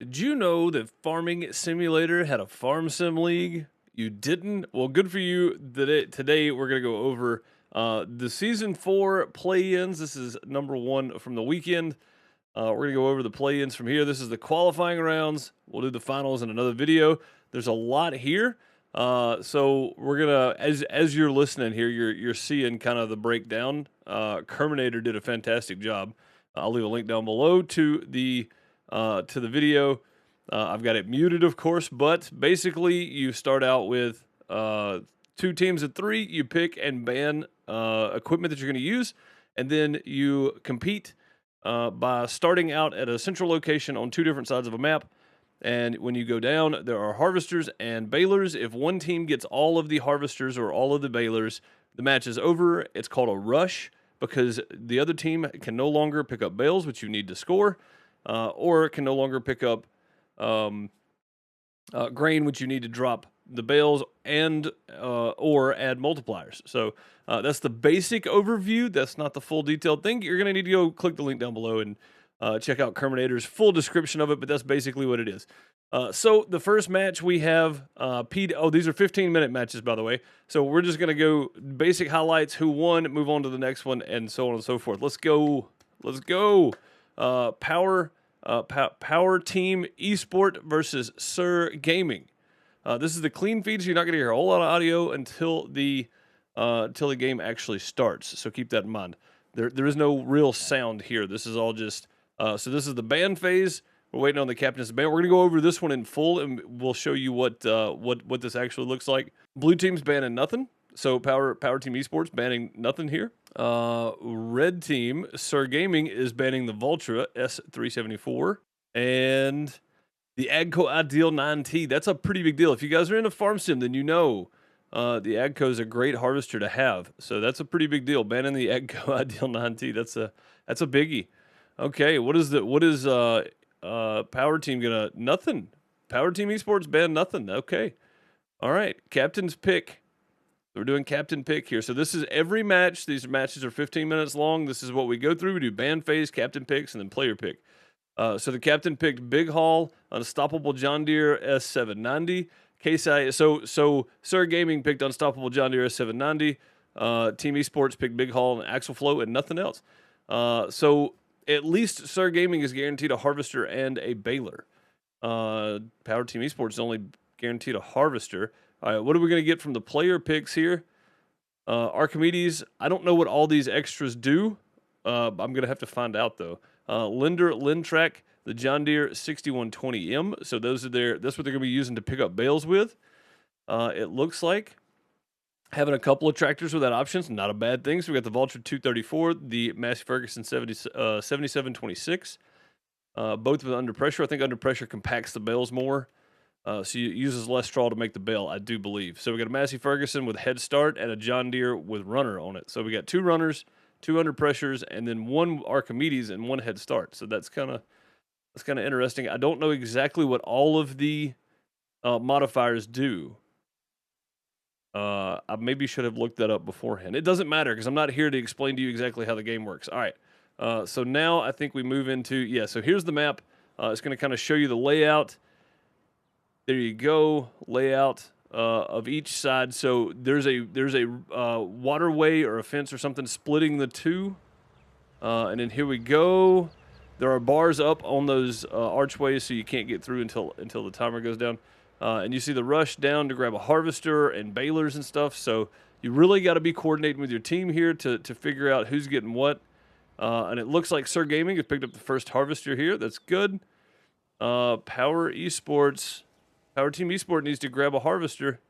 Did you know that Farming Simulator had a Farm Sim League? You didn't? Well, good for you. Today we're going to go over the Season 4 play-ins. This is number 1 from the weekend. We're going to go over the play-ins from here. This is the qualifying rounds. We'll do the finals in another video. There's a lot here. So we're going to, as you're listening here, you're seeing kind of the breakdown. Kerminator did a fantastic job. I'll leave a link down below to the video. I've got it muted, of course, but basically you start out with 2 teams of 3. You pick and ban equipment that you're going to use, and then you compete by starting out at a central location on 2 different sides of a map. And when you go down, there are harvesters and balers. If one team gets all of the harvesters or all of the balers, the match is over. It's called a rush because the other team can no longer pick up bales, which you need to score, or can no longer pick up grain, which you need to drop the bales and or add multipliers. So that's the basic overview. That's not the full detailed thing. You're going to need to go click the link down below and check out Kerminator's full description of it, but that's basically what it is. So the first match we have, these are 15-minute matches, by the way. So we're just going to go basic highlights, who won, move on to the next one, and so on and so forth. Let's go. Let's go. Power Team Esport versus Sir Gaming. This is the clean feed, so you're not going to hear a whole lot of audio until the game actually starts. So keep that in mind. There is no real sound here. This is all just so this is the ban phase. We're waiting on the captain's ban. We're going to go over this one in full, and we'll show you what this actually looks like. Blue team's banning nothing. So Power Team Esports banning nothing here. Red team, Sir Gaming, is banning the Vultra S374 and the Agco Ideal 9T. That's a pretty big deal. If you guys are into farm sim, then you know the Agco is a great harvester to have. So that's a pretty big deal. Banning the Agco Ideal 9T. That's a biggie. Okay, what is Power Team gonna? Nothing. Power Team Esports ban nothing. Okay. All right. Captain's pick. We're doing captain pick here. So this is every match. These matches are 15 minutes long. This is what we go through. We do ban phase, captain picks, and then player pick. So the captain picked Big Haul, Unstoppable John Deere S790. So Sir Gaming picked Unstoppable John Deere S790. Team Esports picked Big Haul and Axle Flow and nothing else. So at least Sir Gaming is guaranteed a harvester and a baler. Power Team Esports is only guaranteed a harvester. All right, what are we going to get from the player picks here? Archimedes, I don't know what all these extras do. I'm going to have to find out, though. Lindtrack, the John Deere 6120M. So that's what they're going to be using to pick up bales with. It looks like having a couple of tractors with that options, not a bad thing. So we got the Vulture 234, the Massey Ferguson 7726, both with under pressure. I think under pressure compacts the bales more. So it uses less straw to make the bale, I do believe. So we got a Massey Ferguson with head start and a John Deere with runner on it. So we got 2 runners, 2 under pressures, and then 1 Archimedes and 1 head start. So that's kind of interesting. I don't know exactly what all of the modifiers do. I maybe should have looked that up beforehand. It doesn't matter because I'm not here to explain to you exactly how the game works. All right. So now I think we move into, so here's the map. It's going to kind of show you the layout. There you go, layout of each side. So there's a waterway or a fence or something splitting the 2, and then here we go. There are bars up on those archways, so you can't get through until the timer goes down. And you see the rush down to grab a harvester and balers and stuff. So you really got to be coordinating with your team here to figure out who's getting what. And it looks like Sir Gaming has picked up the first harvester here. That's good. Power Team Esport needs to grab a harvester.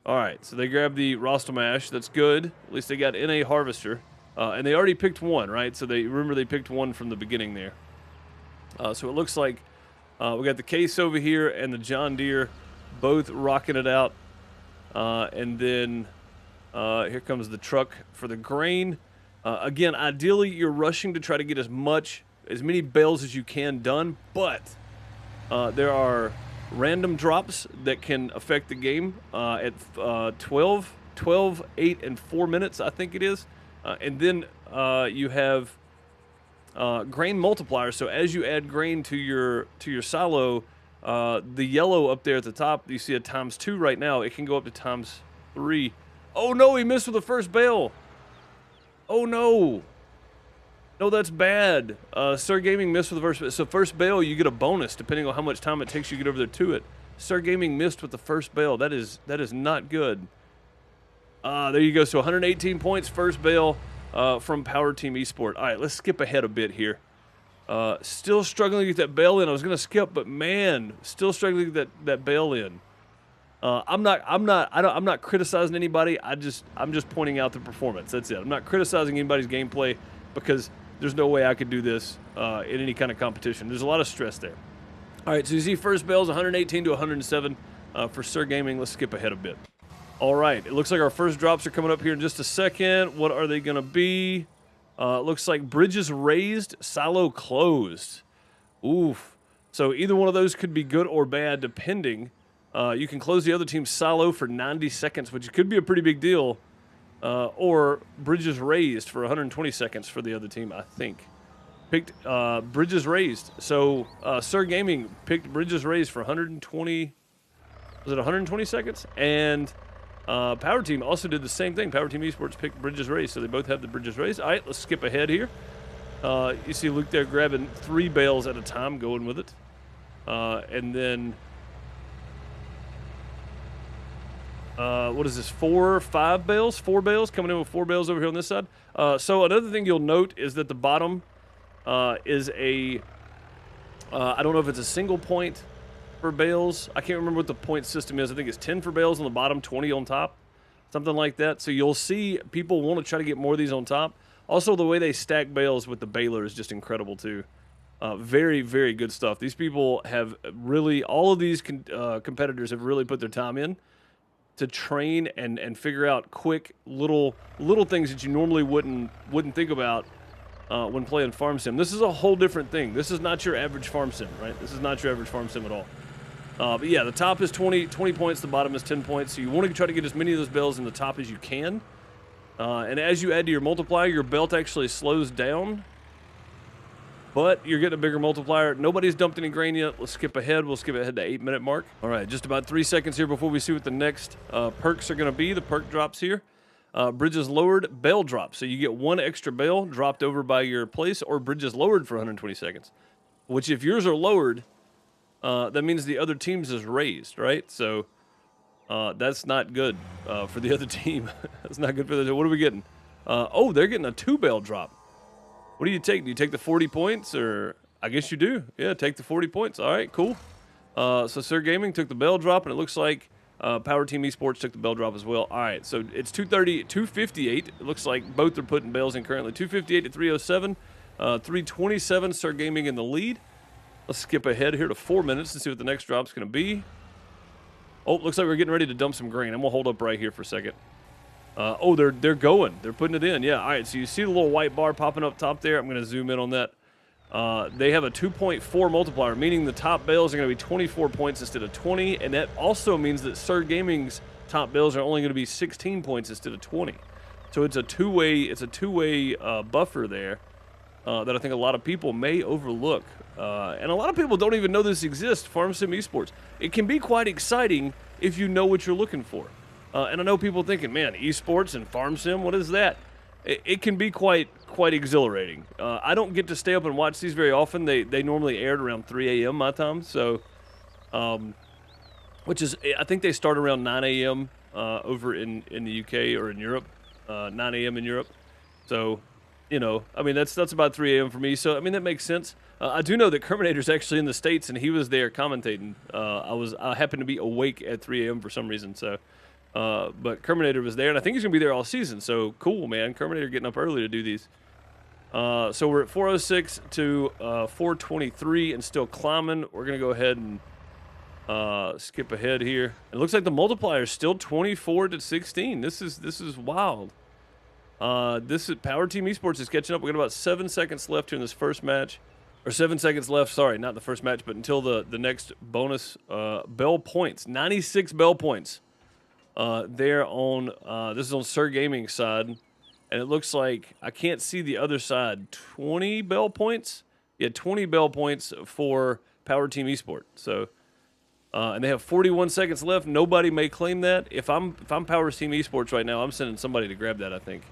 All right, so they grabbed the Rostamash. That's good. At least they got in a harvester. And they already picked 1, right? So they picked 1 from the beginning there. So it looks like we got the Case over here and the John Deere both rocking it out. And then here comes the truck for the grain. Again, ideally, you're rushing to try to get as many bales as you can done, but there are random drops that can affect the game at 12, 8, and 4 minutes, I think it is. And then you have grain multiplier. So as you add grain to your silo, the yellow up there at the top, you see a ×2 right now. It can go up to ×3. Oh no, he missed with the first bale. Oh no. No, that's bad. Sir Gaming missed with the first bale. So first bale, you get a bonus depending on how much time it takes you to get over there to it. Sir Gaming missed with the first bale. That is not good. There you go. So 118 points, first bale from Power Team Esports. All right, let's skip ahead a bit here. Still struggling to get that bale in. I was going to skip, but man, still struggling to get that bale in. I'm not criticizing anybody. I'm just pointing out the performance. That's it. I'm not criticizing anybody's gameplay because there's no way I could do this in any kind of competition. There's a lot of stress there. All right, so you see first bale's 118 to 107 for Sir Gaming. Let's skip ahead a bit. All right, it looks like our first drops are coming up here in just a second. What are they going to be? Looks like bridges raised, silo closed. Oof. So either one of those could be good or bad depending. You can close the other team's silo for 90 seconds, which could be a pretty big deal. Or bridges raised for 120 seconds for the other team, I think. Picked bridges raised. So Sir Gaming picked bridges raised for 120. Was it 120 seconds? And Power Team also did the same thing. Power Team Esports picked bridges raised, so they both have the bridges raised. All right, let's skip ahead here. You see Luke there grabbing 3 bales at a time, going with it. And then, what is this, 5 bales? 4 bales, coming in with 4 bales over here on this side. So another thing you'll note is that the bottom is a, I don't know if it's a single point for bales. I can't remember what the point system is. I think it's 10 for bales on the bottom, 20 on top, something like that. So you'll see people want to try to get more of these on top. Also, the way they stack bales with the baler is just incredible too. Very, very good stuff. These people have really, all of these competitors have really put their time in to train and figure out quick little things that you normally wouldn't think about when playing farm sim. This is a whole different thing. This is not your average farm sim, right? This is not your average farm sim at all. But yeah, the top is 20 points, the bottom is 10 points. So you want to try to get as many of those bales in the top as you can. And as you add to your multiplier, your belt actually slows down. But you're getting a bigger multiplier. Nobody's dumped any grain yet. Let's skip ahead. We'll skip ahead to 8-minute mark. All right, just about 3 seconds here before we see what the next perks are going to be. The perk drops here. Bridges lowered, bale drop. So you get 1 extra bale dropped over by your place, or bridges lowered for 120 seconds. Which, if yours are lowered, that means the other team's is raised, right? So that's not good for the other team. That's not good for the other team. What are we getting? Oh, they're getting a 2 bale drop. What do you take? Do you take the 40 points, or I guess you do? Yeah, take the 40 points. All right, cool. So Sir Gaming took the bell drop, and it looks like Power Team Esports took the bell drop as well. All right, so it's 258. It looks like both are putting bales in currently. 258 to 307. 327, Sir Gaming in the lead. Let's skip ahead here to 4 minutes and see what the next drop's going to be. Oh, looks like we're getting ready to dump some grain. I'm going to hold up right here for a second. Oh, they're going. They're putting it in. Yeah, all right, so you see the little white bar popping up top there. I'm going to zoom in on that. They have a 2.4 multiplier, meaning the top bales are going to be 24 points instead of 20, and that also means that Sir Gaming's top bales are only going to be 16 points instead of 20. So it's a two-way buffer there that I think a lot of people may overlook. And a lot of people don't even know this exists, Farm Sim Esports. It can be quite exciting if you know what you're looking for. And I know people thinking, man, esports and farm sim, what is that? It can be quite exhilarating. I don't get to stay up and watch these very often. They normally aired around 3 a.m. my time, so which is, I think they start around 9 a.m. Over in the UK or in Europe, 9 a.m. in Europe. So, you know, I mean, that's about 3 a.m. for me. So, I mean, that makes sense. I do know that Terminator's actually in the States, and he was there commentating. I happened to be awake at 3 a.m. for some reason, so. But Terminator was there, and I think he's going to be there all season, so cool, man. Terminator getting up early to do these. So we're at 406 to 423 and still climbing. We're going to go ahead and skip ahead here. It looks like the multiplier is still 24 to 16. This is wild. This is Power Team Esports is catching up. We got about 7 seconds left here in this first match. Or 7 seconds left, sorry, not the first match, but until the next bonus bell points. 96 bell points. There on this is on Sir Gaming's side. And it looks like, I can't see the other side, 20 Bale points? Yeah, 20 Bale points for Power Team Esports. So, and they have 41 seconds left. Nobody may claim that. If I'm Power Team Esports right now, I'm sending somebody to grab that, I think.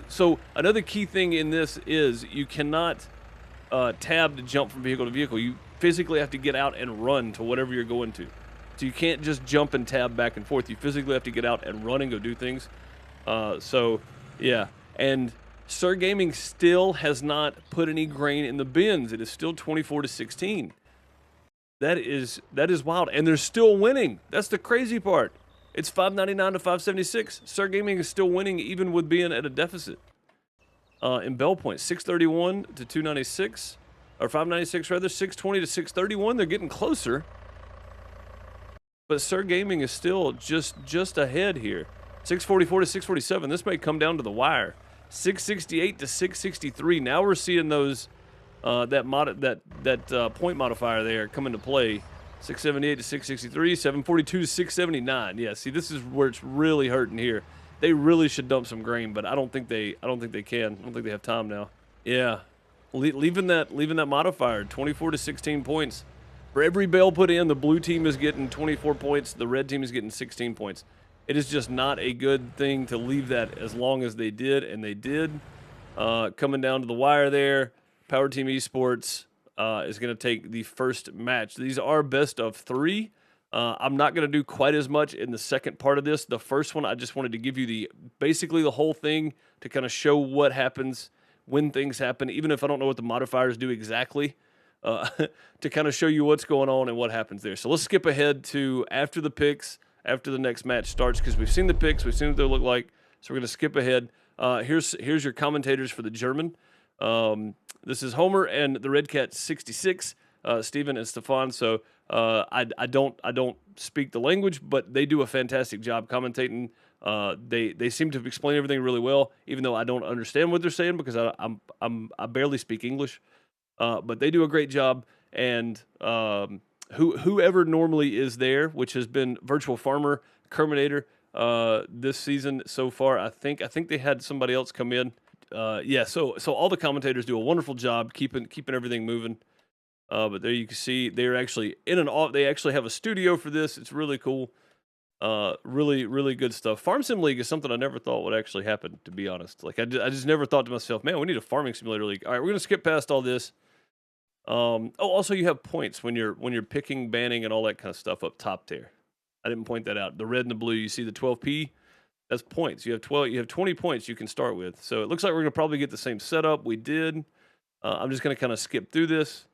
So another key thing in this is you cannot tab to jump from vehicle to vehicle. You physically have to get out and run to whatever you're going to. So you can't just jump and tab back and forth. You physically have to get out and run and go do things. So, yeah. And Sir Gaming still has not put any grain in the bins. It is still 24-16. That is wild. And they're still winning. That's the crazy part. It's 599 to 576. Sir Gaming is still winning even with being at a deficit. In Bell points, 631 to 296. Or 596 rather, 620 to 631. They're getting closer. But Sir Gaming is still just ahead here. 644 to 647. This may come down to the wire. 668 to 663. Now we're seeing those that point modifier there come into play. 678 to 663. 742 to 679. Yeah, see, this is where it's really hurting here. They really should dump some grain, but I don't think they can. I don't think they have time now. Yeah, leaving that modifier. 24 to 16 points. For every Bale put in, the blue team is getting 24 points. The red team is getting 16 points. It is just not a good thing to leave that as long as they did, and they did. Coming down to the wire there, Power Team Esports is going to take the first match. These are best of 3. I'm not going to do quite as much in the second part of this. The first one, I just wanted to give you basically the whole thing to kind of show what happens when things happen, even if I don't know what the modifiers do exactly, to kind of show you what's going on and what happens there. So let's skip ahead to after the picks, after the next match starts, because we've seen the picks, we've seen what they look like. So we're going to skip ahead. Here's your commentators for the German. This is Homer and the Red Cat 66, Steven and Stefan. So I don't speak the language, but they do a fantastic job commentating. They seem to explain everything really well, even though I don't understand what they're saying because I barely speak English. But they do a great job, and whoever normally is there, which has been Virtual Farmer, Kerminator, this season so far, I think they had somebody else come in. Yeah, so all the commentators do a wonderful job keeping everything moving. But there you can see they're actually they actually have a studio for this. It's really cool. Really good stuff. Farm Sim League is something I never thought would actually happen, to be honest. Like I just never thought to myself, man, we need a farming simulator league. All right, we're gonna skip past all this. Also you have points when you're picking, banning, and all that kind of stuff up top there. I didn't point that out. The red and the blue, you see the 12p. That's points. You have 20 points you can start with. So it looks like we're gonna probably get the same setup we did. I'm just gonna kind of skip through this.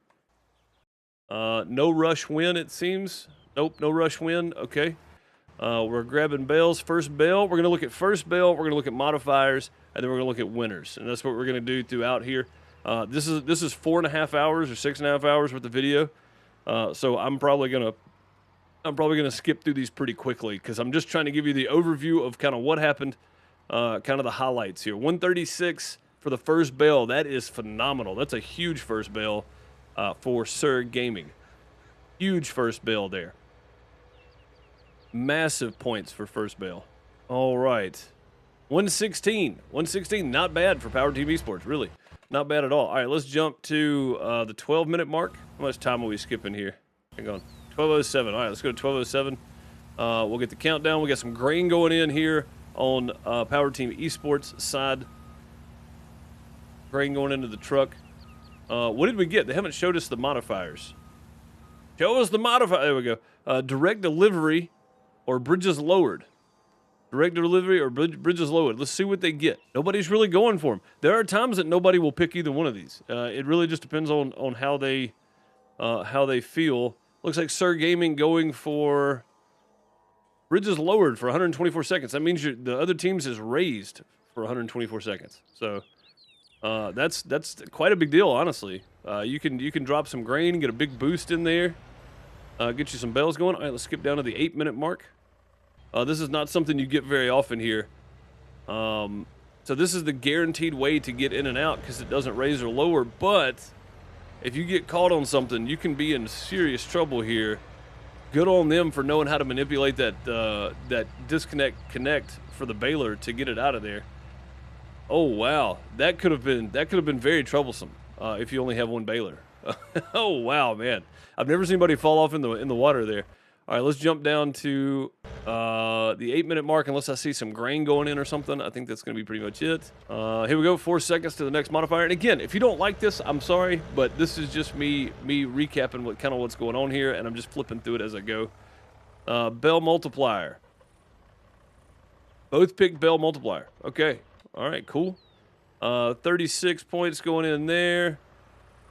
No rush win, it seems. Nope, no rush win. Okay. We're grabbing Bale's first Bale. We're gonna look at first Bale. We're gonna look at modifiers, and then we're gonna look at winners. And that's what we're gonna do throughout here. This is 4.5 hours or 6.5 hours worth of video. So I'm probably gonna skip through these pretty quickly because I'm just trying to give you the overview of kind of what happened, kind of the highlights here. 136 for the first Bale. That is phenomenal. That's a huge first Bale for Sir Gaming. Huge first Bale there. Massive points for first Bale. All right. 116. 116, not bad for Power Team Esports, really. Not bad at all. All right, let's jump to the 12-minute mark. How much time are we skipping here? Hang on. 12:07. All right, let's go to 12:07. We'll get the countdown. We got some grain going in here on Power Team Esports side. Grain going into the truck. What did we get? They haven't showed us the modifiers. Show us the modifier. There we go. Direct delivery or bridges lowered. Direct delivery or bridges lowered. Let's see what they get. Nobody's really going for them. There are times that nobody will pick either one of these. It really just depends on how they feel. Looks like Sir Gaming going for bridges lowered for 124 seconds. That means the other teams is raised for 124 seconds. So that's quite a big deal, honestly. You can drop some grain, get a big boost in there, get you some bells going. All right, let's skip down to the 8-minute mark. This is not something you get very often here. So this is the guaranteed way to get in and out because it doesn't raise or lower. But if you get caught on something, you can be in serious trouble here. Good on them for knowing how to manipulate that disconnect connect for the baler to get it out of there. Oh wow, that could have been very troublesome if you only have one baler. Oh wow, man, I've never seen anybody fall off in the water there. All right, let's jump down to the 8-minute mark, unless I see some grain going in or something. I think that's going to be pretty much it. Here we go, 4 seconds to the next modifier. And again, if you don't like this, I'm sorry, but this is just me recapping what's going on here, and I'm just flipping through it as I go. Bale Multiplier. Both picked Bale Multiplier. Okay. All right, cool. 36 points going in there.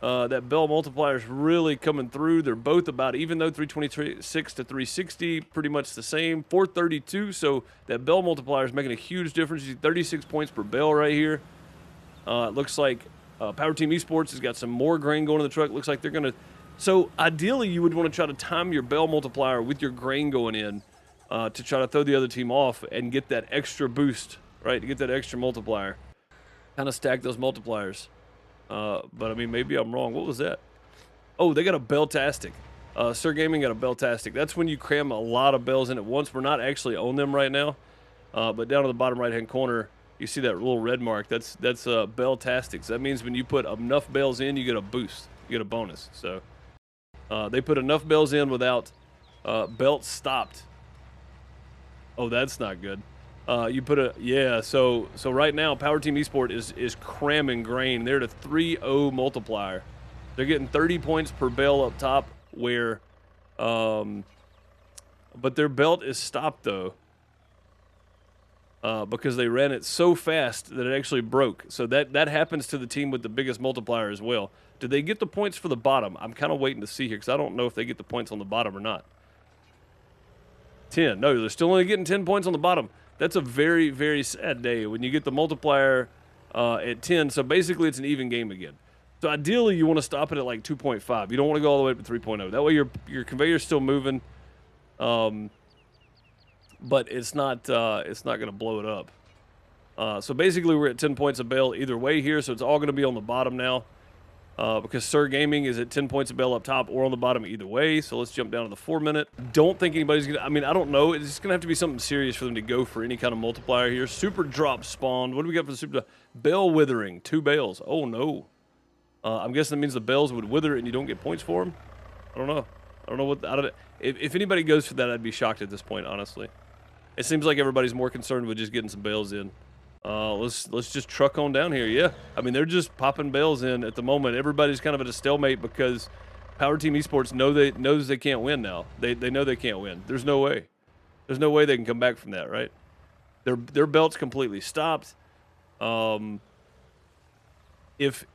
That Bale Multiplier is really coming through. They're both about, even though 326 to 360, pretty much the same. 432, so that Bale Multiplier is making a huge difference. You see 36 points per Bale right here. It looks like Power Team Esports has got some more grain going in the truck. Looks like they're going to... So, ideally, you would want to try to time your Bale Multiplier with your grain going in to try to throw the other team off and get that extra boost, right? To get that extra multiplier. Kind of stack those multipliers. But I mean, maybe I'm wrong. What was that? Oh, they got a Bale-tastic. Sir Gaming got a Bale-tastic. That's when you cram a lot of Bales in at once. We're not actually on them right now. But down in the bottom right-hand corner, you see that little red mark. That's Bale-tastics. That means when you put enough Bales in, you get a boost. You get a bonus. So they put enough Bales in without belt stopped. Oh, that's not good. You put a, yeah, so right now, Power Team Esport is cramming grain. They're at a 3-0 multiplier. They're getting 30 points per Bale up top, where, but their belt is stopped, though, because they ran it so fast that it actually broke. So that happens to the team with the biggest multiplier as well. Did they get the points for the bottom? I'm kind of waiting to see here, because I don't know if they get the points on the bottom or not. 10. No, they're still only getting 10 points on the bottom. That's a very, very sad day when you get the multiplier at 10. So basically, it's an even game again. So ideally, you want to stop it at like 2.5. You don't want to go all the way up to 3.0. That way, your conveyor's still moving, but it's not going to blow it up. So basically, we're at 10 points a Bale either way here. So it's all going to be on the bottom now. Because Sir Gaming is at 10 points of Bale up top or on the bottom either way. So let's jump down to the 4-minute. Don't think anybody's going to... I mean, I don't know. It's going to have to be something serious for them to go for any kind of multiplier here. Super drop spawned. What do we got for the super drop? Bale withering. 2 Bales. Oh, no. I'm guessing that means the Bales would wither and you don't get points for them. I don't know. I don't know what... If anybody goes for that, I'd be shocked at this point, honestly. It seems like everybody's more concerned with just getting some Bales in. Let's just truck on down here. Yeah, I mean, they're just popping Bales in at the moment. Everybody's kind of at a stalemate because Power Team Esports knows they can't win now. They know they can't win. There's no way. There's no way they can come back from that, right? Their belt's completely stopped. If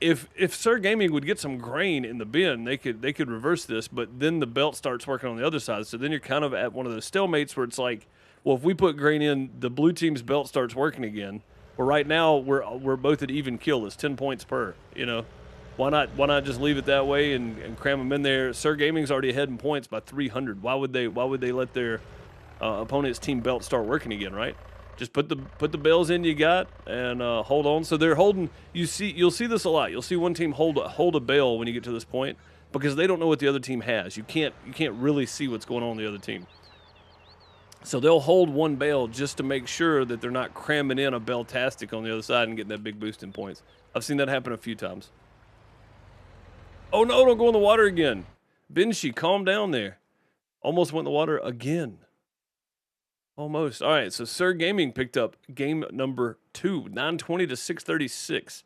Sir Gaming would get some grain in the bin, they could reverse this, but then the belt starts working on the other side. So then you're kind of at one of those stalemates where it's like, well, if we put grain in, the blue team's belt starts working again. Well, right now we're both at even kill. It's 10 points per. You know, why not just leave it that way and cram them in there? Sir Gaming's already ahead in points by 300. Why would they let their opponent's team belt start working again? Right? Just put the Bales in you got and hold on. So they're holding. You'll see this a lot. You'll see one team hold a Bale when you get to this point because they don't know what the other team has. You can't really see what's going on the other team. So they'll hold one Bale just to make sure that they're not cramming in a Bale-tastic on the other side and getting that big boost in points. I've seen that happen a few times. Oh no, don't go in the water again. Benshi, calm down there. Almost went in the water again. Almost. All right, so Sir Gaming picked up game number 2, 920 to 636.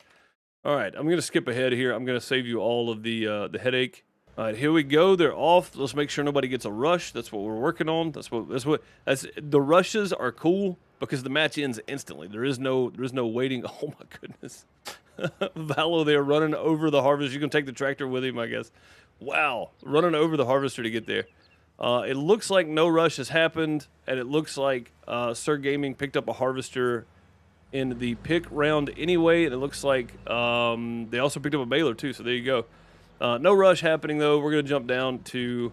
All right, I'm going to skip ahead here. I'm going to save you all of the headache. All right, here we go. They're off. Let's make sure nobody gets a rush. That's what we're working on. That's the rushes are cool because the match ends instantly. There's no waiting. Oh my goodness. Valo there running over the harvester. You can take the tractor with him, I guess. Wow, running over the harvester to get there. It looks like no rush has happened, and it looks like Sir Gaming picked up a harvester in the pick round anyway, and it looks like they also picked up a baler too, so there you go. No rush happening, though. We're going to jump down to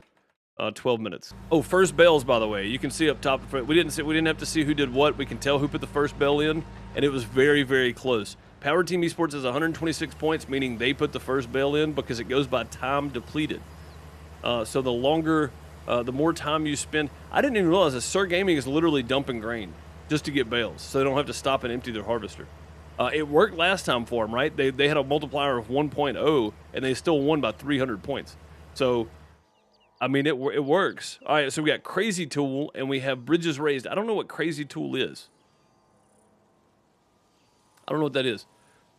12 minutes. Oh, first Bales, by the way. You can see up top. We didn't have to see who did what. We can tell who put the first Bale in, and it was very, very close. Power Team Esports has 126 points, meaning they put the first Bale in because it goes by time depleted. So the more time you spend... I didn't even realize that Sir Gaming is literally dumping grain just to get Bales, so they don't have to stop and empty their harvester. It worked last time for them, right? They had a multiplier of 1.0, and they still won by 300 points. So, I mean, it works. All right, so we got Crazy Tool, and we have Bridges Raised. I don't know what Crazy Tool is. I don't know what that is.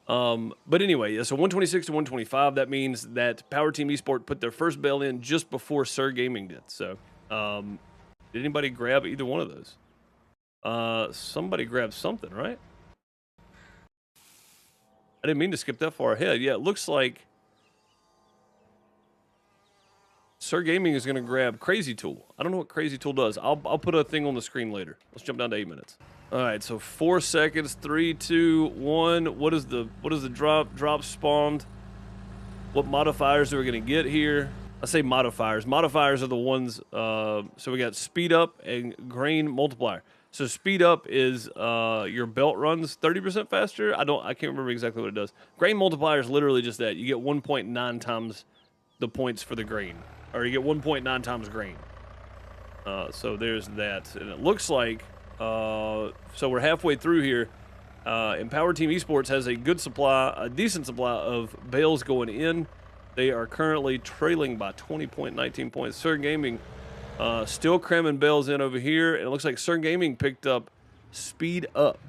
But anyway, yeah, so 126 to 125, that means that Power Team Esports put their first Bale in just before Sir Gaming did. So, did anybody grab either one of those? Somebody grabbed something, right? I didn't mean to skip that far ahead. Yeah, it looks like Sir Gaming is going to grab Crazy Tool. I don't know what Crazy Tool does. I'll put a thing on the screen later. Let's jump down to 8 minutes. All right, so 4 seconds, 3, 2, 1. What is the drop? Drop spawned. What modifiers are we going to get here? I say modifiers. Modifiers are the ones. So we got speed up and grain multiplier. So speed up is your belt runs 30% faster. I can't remember exactly what it does. Grain multiplier is literally just that. You get 1.9 times the points for the grain, or you get 1.9 times grain. So there's that, and it looks like so we're halfway through here. And Power Team Esports has a decent supply of bales going in. They are currently trailing by 20.19 points. Sir Gaming still cramming bales in over here, and it looks like Sir Gaming picked up speed up.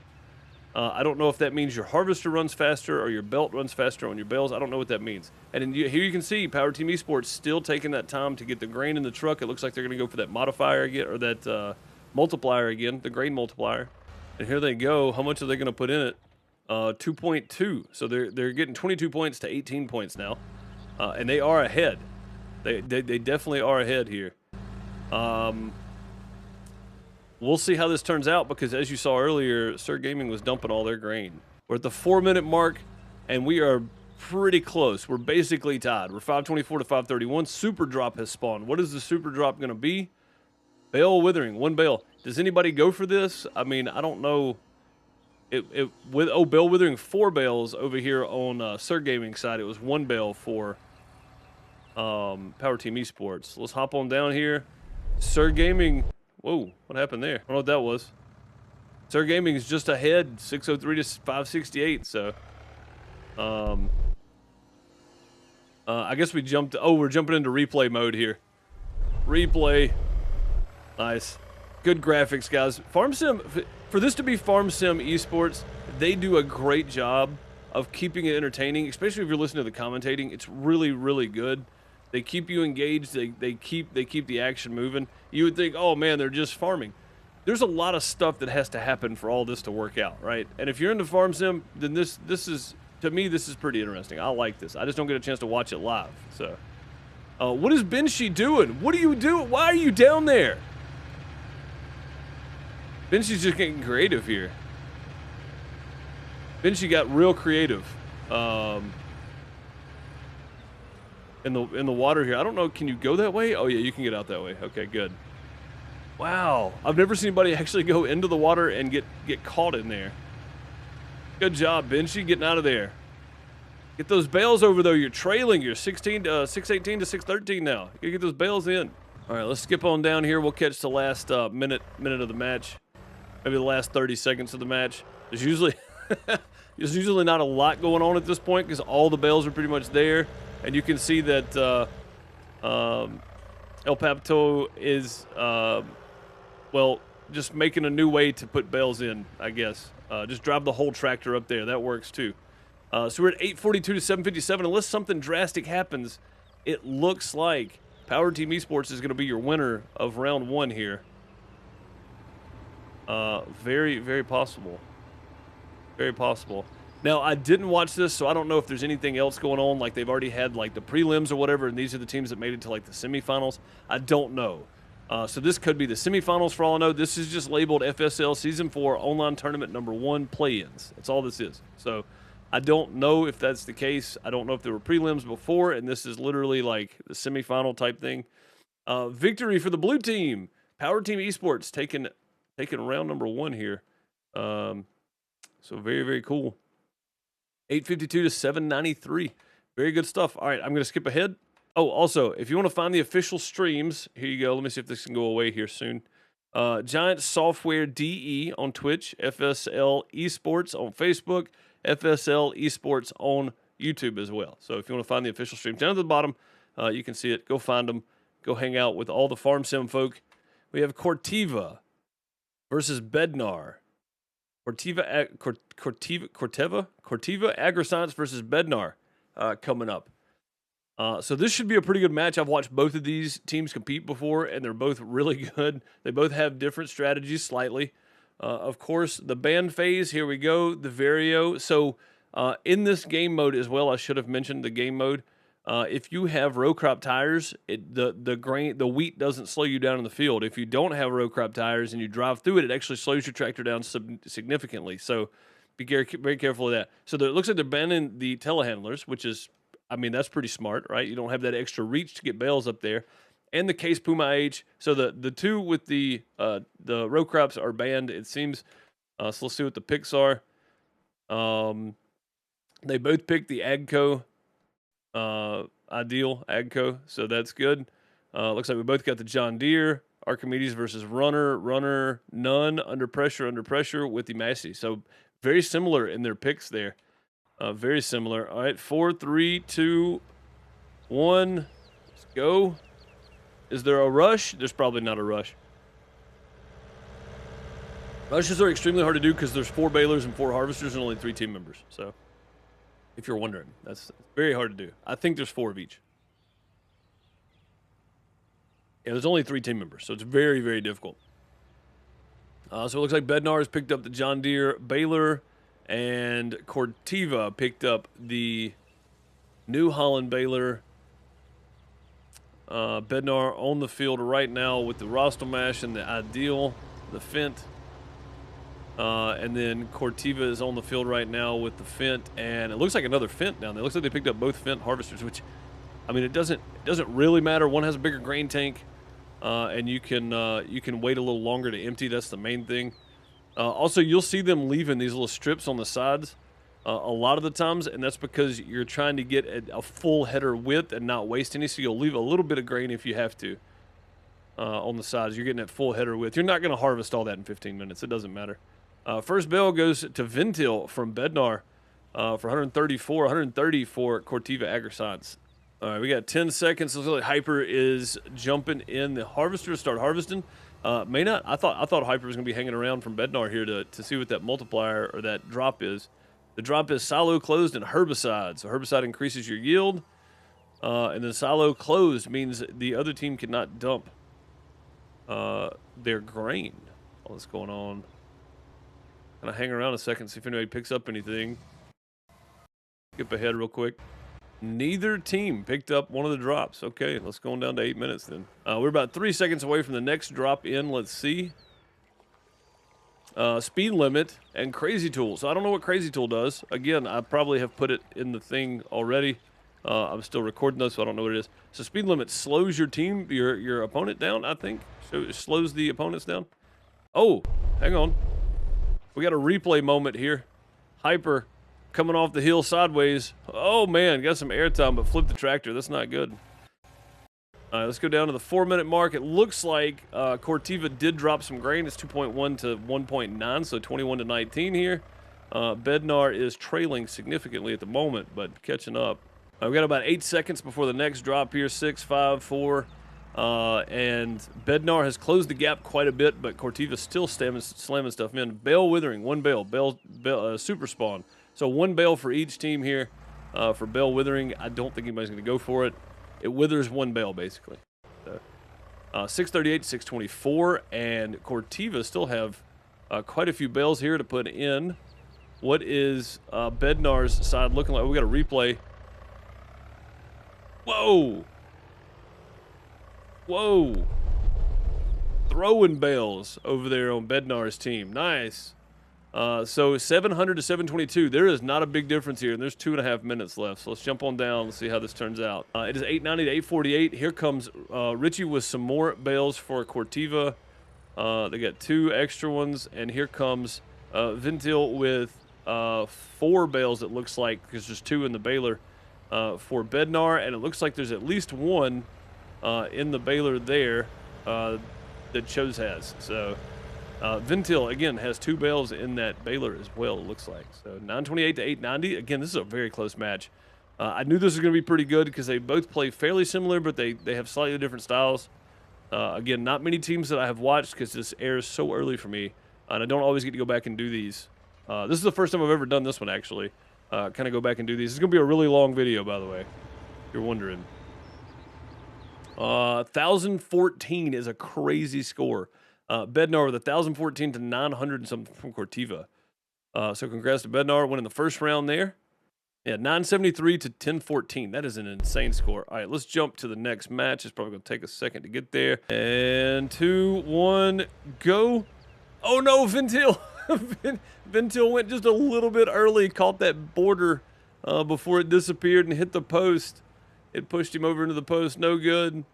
I don't know if that means your harvester runs faster or your belt runs faster on your bales. I don't know what that means. And here you can see Power Team Esports still taking that time to get the grain in the truck. It looks like they're going to go for that modifier again, or that multiplier again, the grain multiplier. And here they go. How much are they going to put in it? 2.2. So they're getting 22 points to 18 points now. And they are ahead. They definitely are ahead here. We'll see how this turns out, because as you saw earlier, Sir Gaming was dumping all their grain. We're at the 4-minute mark, and we are pretty close. We're basically tied. We're 524 to 531. Super drop has spawned. What is the super drop going to be? Bale Withering, 1 bale. Does anybody go for this? I mean, I don't know. Bale Withering, 4 bales over here on Sir Gaming side. It was 1 bale for Power Team Esports. Let's hop on down here. Sir Gaming. Whoa, what happened there? I don't know what that was. Sir Gaming is just ahead, 603 to 568. So, I guess we jumped. Oh, we're jumping into replay mode here. Replay. Nice. Good graphics, guys. Farm Sim, for this to be Farm Sim Esports, they do a great job of keeping it entertaining, especially if you're listening to the commentating. It's really, really good. They keep you engaged. They keep the action moving. You would think, oh man, they're just farming. There's a lot of stuff that has to happen for all this to work out, right? And if you're into Farm Sim, then this is, to me, this is pretty interesting. I like this. I just don't get a chance to watch it live. So, what is Benshi doing? What are you doing? Why are you down there? Benshi's just getting creative here. Benshi got real creative in the water here. I don't know. Can you go that way? Oh yeah, you can get out that way. Okay, good. Wow, I've never seen anybody actually go into the water and get caught in there. Good job, Benshi, getting out of there. Get those bales over though. You're trailing. You're 618 to 613 now. You gotta get those bales in. All right, let's skip on down here. We'll catch the last minute of the match. Maybe the last 30 seconds of the match. There's usually not a lot going on at this point because all the bales are pretty much there. And you can see that El Papito is, well, just making a new way to put bales in, I guess. Just drive the whole tractor up there. That works too. So we're at 842 to 757. Unless something drastic happens, it looks like Power Team Esports is going to be your winner of round 1 here. Very, very possible. Very possible. Now, I didn't watch this, so I don't know if there's anything else going on. Like, they've already had, like, the prelims or whatever, and these are the teams that made it to, like, the semifinals. I don't know. So this could be the semifinals for all I know. This is just labeled FSL Season 4 Online Tournament Number 1 Play-ins. That's all this is. So I don't know if that's the case. I don't know if there were prelims before, and this is literally, like, the semifinal type thing. Victory for the blue team. Power Team Esports taking round number 1 here. So very, very cool. 852 to 793. Very good stuff. All right, I'm going to skip ahead. Oh, also, if you want to find the official streams, here you go. Let me see if this can go away here soon. Giant Software DE on Twitch, FSL Esports on Facebook, FSL Esports on YouTube as well. So if you want to find the official stream down at the bottom, you can see it. Go find them. Go hang out with all the Farm Sim folk. We have Corteva versus Bednar. Corteva Agriscience versus Bednar coming up. So this should be a pretty good match. I've watched both of these teams compete before, and they're both really good. They both have different strategies slightly. Of course, the ban phase, here we go, the Vario. So in this game mode as well, I should have mentioned the game mode. If you have row crop tires, the wheat doesn't slow you down in the field. If you don't have row crop tires and you drive through it, it actually slows your tractor down significantly. So be very careful of that. So it looks like they're banning the telehandlers, which is, I mean, that's pretty smart, right? You don't have that extra reach to get bales up there. And the Case Puma H. So the two with the row crops are banned, it seems. So let's see what the picks are. They both picked the Agco. Ideal Agco, so that's good. Looks like we both got the John Deere, Archimedes versus Runner, none, under pressure with the Massey. So very similar in their picks there. Very similar. All right, 4, 3, 2, 1. Let's go. Is there a rush? There's probably not a rush. Rushes are extremely hard to do because there's 4 balers and 4 harvesters and only 3 team members. So if you're wondering, that's very hard to do. I think there's 4 of each. Yeah, there's only 3 team members, so it's very, very difficult. So it looks like Bednar has picked up the John Deere baler, and Corteva picked up the New Holland baler. Bednar on the field right now with the Rostelmash and the Ideal, the Fent. And then Corteva is on the field right now with the Fent, and it looks like another Fent down there. It looks like they picked up both Fent harvesters, which, I mean, it doesn't really matter. One has a bigger grain tank, and you can wait a little longer to empty. That's the main thing. Also, you'll see them leaving these little strips on the sides a lot of the times, and that's because you're trying to get a full header width and not waste any. So you'll leave a little bit of grain if you have to on the sides. You're getting that full header width. You're not going to harvest all that in 15 minutes. It doesn't matter. First bale goes to Ventil from Bednar for 130 for Corteva Agriscience. All right, we got 10 seconds. Looks like Hyper is jumping in the harvester to start harvesting. May not. I thought Hyper was going to be hanging around from Bednar here to see what that multiplier or that drop is. The drop is silo closed and herbicide. So herbicide increases your yield, and then silo closed means the other team cannot dump their grain. All that's going on. Gonna hang around a second, see if anybody picks up anything. Skip ahead real quick. Neither team picked up one of the drops. Okay, let's go on down to 8 minutes then. We're about 3 seconds away from the next drop in. Let's see. Speed limit and Crazy Tool. So I don't know what Crazy Tool does. Again, I probably have put it in the thing already. I'm still recording those, so I don't know what it is. So speed limit slows your team, your opponent down, I think. So it slows the opponents down. Oh, hang on. We got a replay moment here. Hyper coming off the hill sideways. Oh, man, got some airtime, but flipped the tractor. That's not good. All right, let's go down to the 4-minute mark. It looks like Corteva did drop some grain. It's 2.1 to 1.9, so 21 to 19 here. Bednar is trailing significantly at the moment, but catching up. We've got about 8 seconds before the next drop here. 6, 5, 4. And Bednar has closed the gap quite a bit, but Corteva's still slamming stuff in. Bale withering, 1 bale. Bale super spawn. So 1 bale for each team here for Bale withering. I don't think anybody's going to go for it. It withers 1 bale, basically. So, 638 to 624, and Corteva still have quite a few bales here to put in. What is Bednar's side looking like? We got a replay. Whoa! Whoa. Throwing bales over there on Bednar's team. Nice. So 700 to 722. There is not a big difference here, and there's 2.5 minutes left. So let's jump on down and see how this turns out. It is 890 to 848. Here comes Richie with some more bales for Corteva. They got 2 extra ones, and here comes Ventil with 4 bales, it looks like, because there's 2 in the baler for Bednar, and it looks like there's at least 1 in the baler there that Chose has. So Ventil, again, has 2 bales in that baler as well, it looks like. So 928 to 890. Again, this is a very close match. I knew this was going to be pretty good because they both play fairly similar, but they have slightly different styles. Again, not many teams that I have watched because this airs so early for me, and I don't always get to go back and do these. This is the first time I've ever done this one, actually. Kind of go back and do these. It's going to be a really long video, by the way, if you're wondering. 1,014 is a crazy score. Bednar with 1,014 to 900 and something from Cortiva. So congrats to Bednar winning the first round there. Yeah, 973 to 1014. That is an insane score. All right, let's jump to the next match. It's probably going to take a second to get there. And 2, 1, go. Oh no, Ventil. Ventil went just a little bit early, caught that border before it disappeared and hit the post. It pushed him over into the post. No good.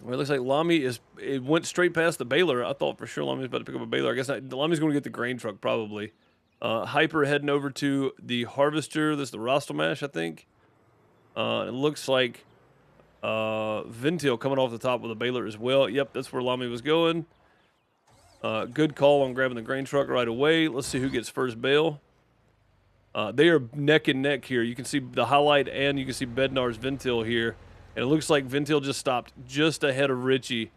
Well, it looks like Lamy it went straight past the baler. I thought for sure Lamy was about to pick up a baler. I guess not. Lamy's going to get the grain truck probably. Hyper heading over to the harvester. This is the Rostelmash, I think. It looks like Ventil coming off the top with a baler as well. Yep, that's where Lamy was going. Good call on grabbing the grain truck right away. Let's see who gets first bale. They are neck and neck here. You can see the highlight and you can see Bednar's Ventil here. And it looks like Ventil just stopped just ahead of Richie.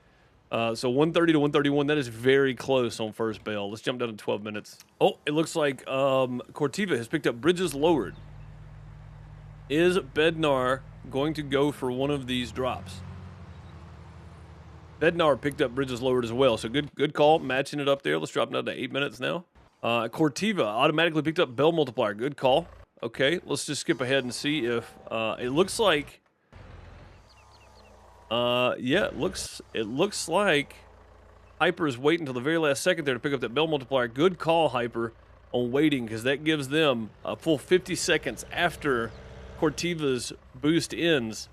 So 130 to 131, that is very close on first bale. Let's jump down to 12 minutes. Oh, it looks like Cortiva has picked up bridges lowered. Is Bednar going to go for one of these drops? Bednar picked up bridges lowered as well. So good call, matching it up there. Let's drop down to 8 minutes now. Cortiva automatically picked up Bale Multiplier. Good call. Okay, let's just skip ahead and see if it looks like... yeah, it looks like Hyper is waiting until the very last second there to pick up that Bale Multiplier. Good call, Hyper, on waiting, because that gives them a full 50 seconds after Cortiva's boost ends.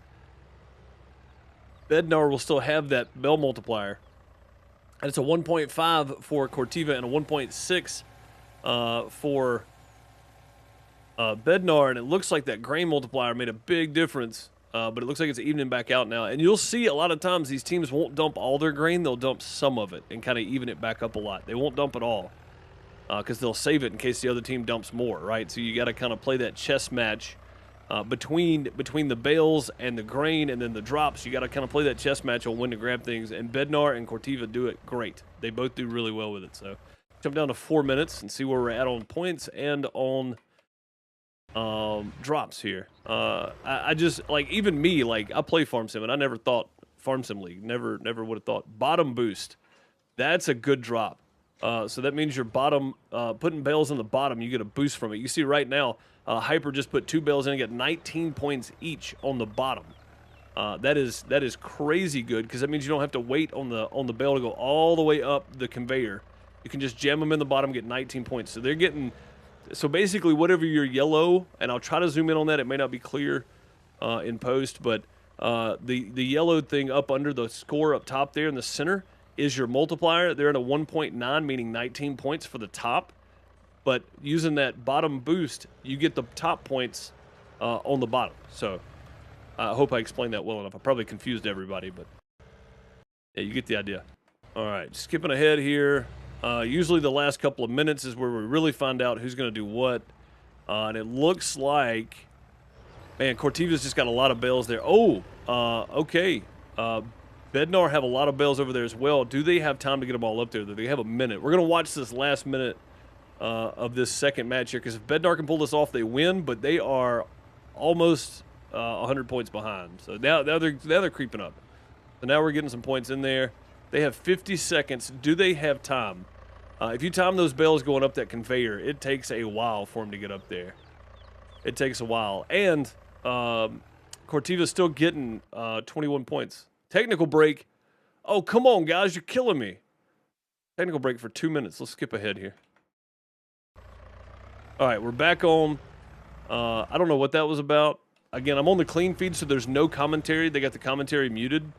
Bednar will still have that Bale Multiplier. And it's a 1.5 for Cortiva and a 1.6 for Bednar, and it looks like that grain multiplier made a big difference. But it looks like it's evening back out now. And you'll see a lot of times these teams won't dump all their grain. They'll dump some of it and kind of even it back up a lot. They won't dump it all because they'll save it in case the other team dumps more, right? So you got to kind of play that chess match between the bales and the grain and then the drops. You got to kind of play that chess match on when to grab things. And Bednar and Cortiva do it great. They both do really well with it. So jump down to 4 minutes and see where we're at on points and on drops here. I just, like, even me, like, I play Farm Sim, and I never thought Farm Sim League, never would have thought. Bottom boost, that's a good drop. So that means your bottom, putting bales in the bottom, you get a boost from it. You see right now, Hyper just put 2 bales in and get 19 points each on the bottom. That is crazy good, because that means you don't have to wait on the bale to go all the way up the conveyor. You can just jam them in the bottom, get 19 points. So they're getting... So basically, whatever your yellow, and I'll try to zoom in on that. It may not be clear in post, but the yellow thing up under the score up top there in the center is your multiplier. They're at a 1.9, meaning 19 points for the top. But using that bottom boost, you get the top points on the bottom. So I hope I explained that well enough. I probably confused everybody, but yeah, you get the idea. All right, skipping ahead here. Usually the last couple of minutes is where we really find out who's going to do what. And it looks like, man, Cortiva's just got a lot of bales there. Oh, okay. Bednar have a lot of bales over there as well. Do they have time to get them all up there? Do they have a minute? We're going to watch this last minute of this second match here, because if Bednar can pull this off, they win, but they are almost 100 points behind. So now they're creeping up. So now we're getting some points in there. They have 50 seconds. Do they have time? If you time those bales going up that conveyor, it takes a while for them to get up there. It takes a while. And Cortiva's still getting 21 points. Technical break. Oh, come on, guys. You're killing me. Technical break for 2 minutes. Let's skip ahead here. All right, we're back on. I don't know what that was about. Again, I'm on the clean feed, so there's no commentary. They got the commentary muted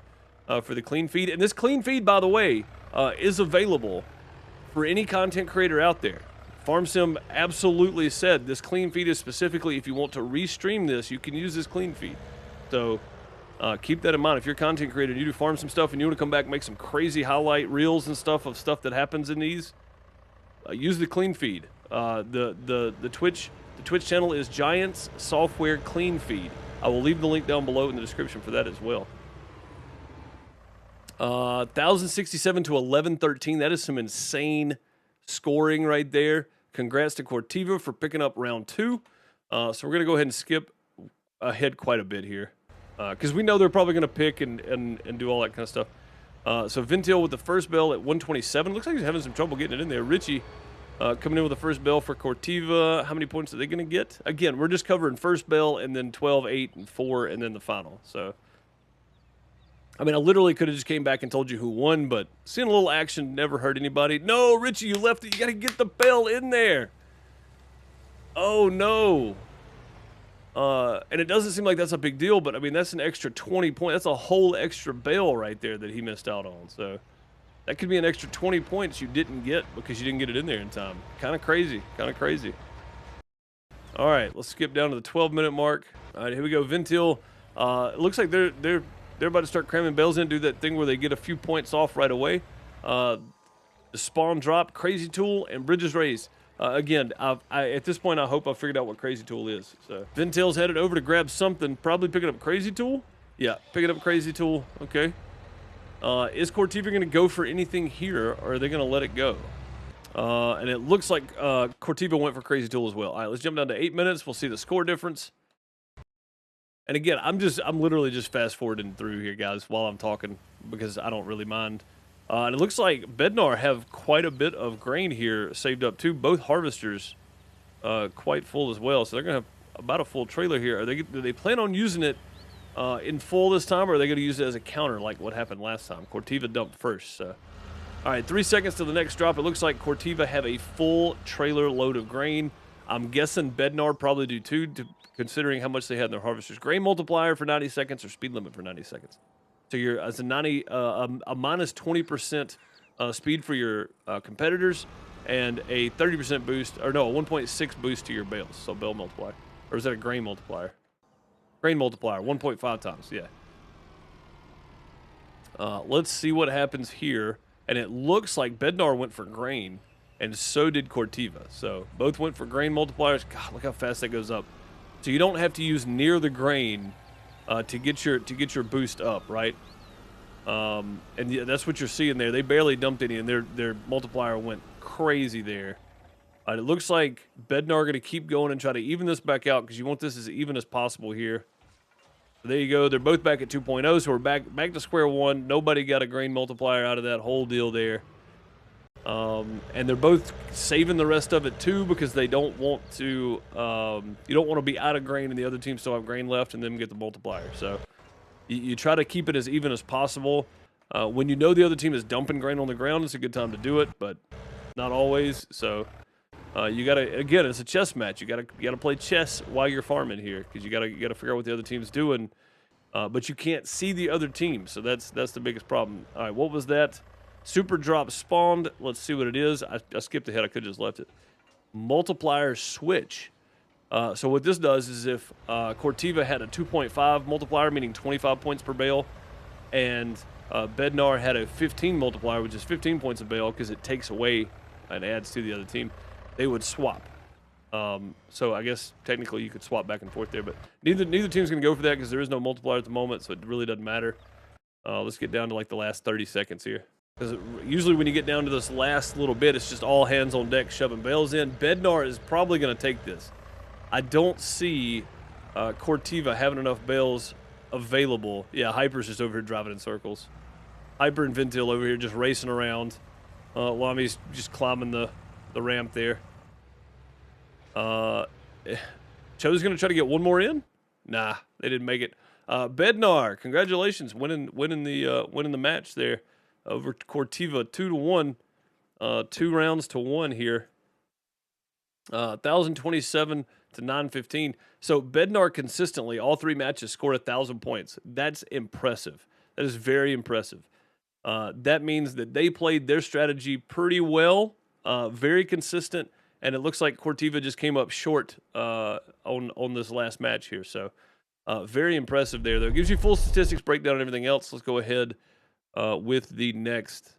for the clean feed. And this clean feed, by the way, is available for any content creator out there. FarmSim absolutely said this clean feed is specifically if you want to restream this, you can use this clean feed. So Keep that in mind. If you're a content creator and you do farm some stuff and you want to come back and make some crazy highlight reels and stuff of stuff that happens in these, use the clean feed. The Twitch channel is Giants Software Clean Feed. I will leave the link down below in the description for that as well. 1,067 to 1113. That is some insane scoring right there. Congrats to Cortiva for picking up round 2. So we're going to go ahead and skip ahead quite a bit here. Because we know they're probably going to pick and do all that kind of stuff. So Ventil with the first bell at 127. Looks like he's having some trouble getting it in there. Richie coming in with the first bell for Cortiva. How many points are they going to get? Again, we're just covering first bell and then 12, 8, and 4, and then the final. So, I mean, I literally could have just came back and told you who won, but seeing a little action never hurt anybody. No, Richie, you left it. You got to get the bell in there. Oh, no. And it doesn't seem like that's a big deal, but I mean, that's an extra 20 points. That's a whole extra bail right there that he missed out on. So that could be an extra 20 points you didn't get because you didn't get it in there in time. Kind of crazy. Kind of crazy. All right, let's skip down to the 12-minute mark. All right, here we go. Ventil. It looks like they're about to start cramming bails in, do that thing where they get a few points off right away. The spawn drop, Crazy Tool, and Bridges Raised. Again, at this point, I hope I figured out what Crazy Tool is. So Ventil's headed over to grab something, probably picking up Crazy Tool. Yeah, picking up Crazy Tool. Okay. Is Cortiva going to go for anything here, or are they going to let it go? And it looks like Cortiva went for Crazy Tool as well. All right, let's jump down to 8 minutes. We'll see the score difference. And again, I'm literally just fast forwarding through here, guys, while I'm talking because I don't really mind. And it looks like Bednar have quite a bit of grain here saved up too. Both harvesters quite full as well. So they're going to have about a full trailer here. Do they plan on using it in full this time, or are they going to use it as a counter like what happened last time? Cortiva dumped first. So. All right, 3 seconds to the next drop. It looks like Cortiva have a full trailer load of grain. I'm guessing Bednar probably do too, considering how much they had in their harvesters. Grain multiplier for 90 seconds or speed limit for 90 seconds. So you're as a minus 20% speed for your competitors, and a 30% boost, or no, a 1.6 boost to your bales. So bale multiplier, or is that a grain multiplier? Grain multiplier, 1.5 times. Yeah. Let's see what happens here, and it looks like Bednar went for grain, and so did Cortiva. So both went for grain multipliers. God, look how fast that goes up. So you don't have to use near the grain. To get your boost up, right? And yeah, that's what you're seeing there. They barely dumped any, and their multiplier went crazy there. It looks like Bednar are going to keep going and try to even this back out because you want this as even as possible here. So there you go. They're both back at 2.0, so we're back to square one. Nobody got a grain multiplier out of that whole deal there. And they're both saving the rest of it too because they don't want to. You don't want to be out of grain and the other team still have grain left and then get the multiplier. So you try to keep it as even as possible. When you know the other team is dumping grain on the ground, it's a good time to do it, but not always. So you gotta, again, it's a chess match. You gotta play chess while you're farming here because you gotta figure out what the other team's doing. But you can't see the other team, so that's the biggest problem. All right, what was that? Super drop spawned. Let's see what it is. I skipped ahead. I could have just left it. Multiplier switch. So what this does is if Cortiva had a 2.5 multiplier, meaning 25 points per bale, and Bednar had a 15 multiplier, which is 15 points of bale because it takes away and adds to the other team, they would swap. So I guess technically you could swap back and forth there, but neither team's going to go for that because there is no multiplier at the moment, so it really doesn't matter. Let's get down to like the last 30 seconds here. Because usually when you get down to this last little bit, it's just all hands on deck shoving bales in. Bednar is probably going to take this. I don't see Cortiva having enough bales available. Yeah, Hyper's just over here driving in circles. Hyper and Ventil over here just racing around. Lami's just climbing the ramp there. Cho's going to try to get one more in? Nah, they didn't make it. Bednar, congratulations, winning the match there. Over Cortiva, 2-1, 2 rounds to 1 here. 1,027 to 915. So Bednar consistently, all 3 matches, scored 1,000 points. That's impressive. That is very impressive. That means that they played their strategy pretty well, very consistent, and it looks like Cortiva just came up short on this last match here. So Very impressive there, though. Gives you full statistics, breakdown, and everything else. Let's go ahead with the next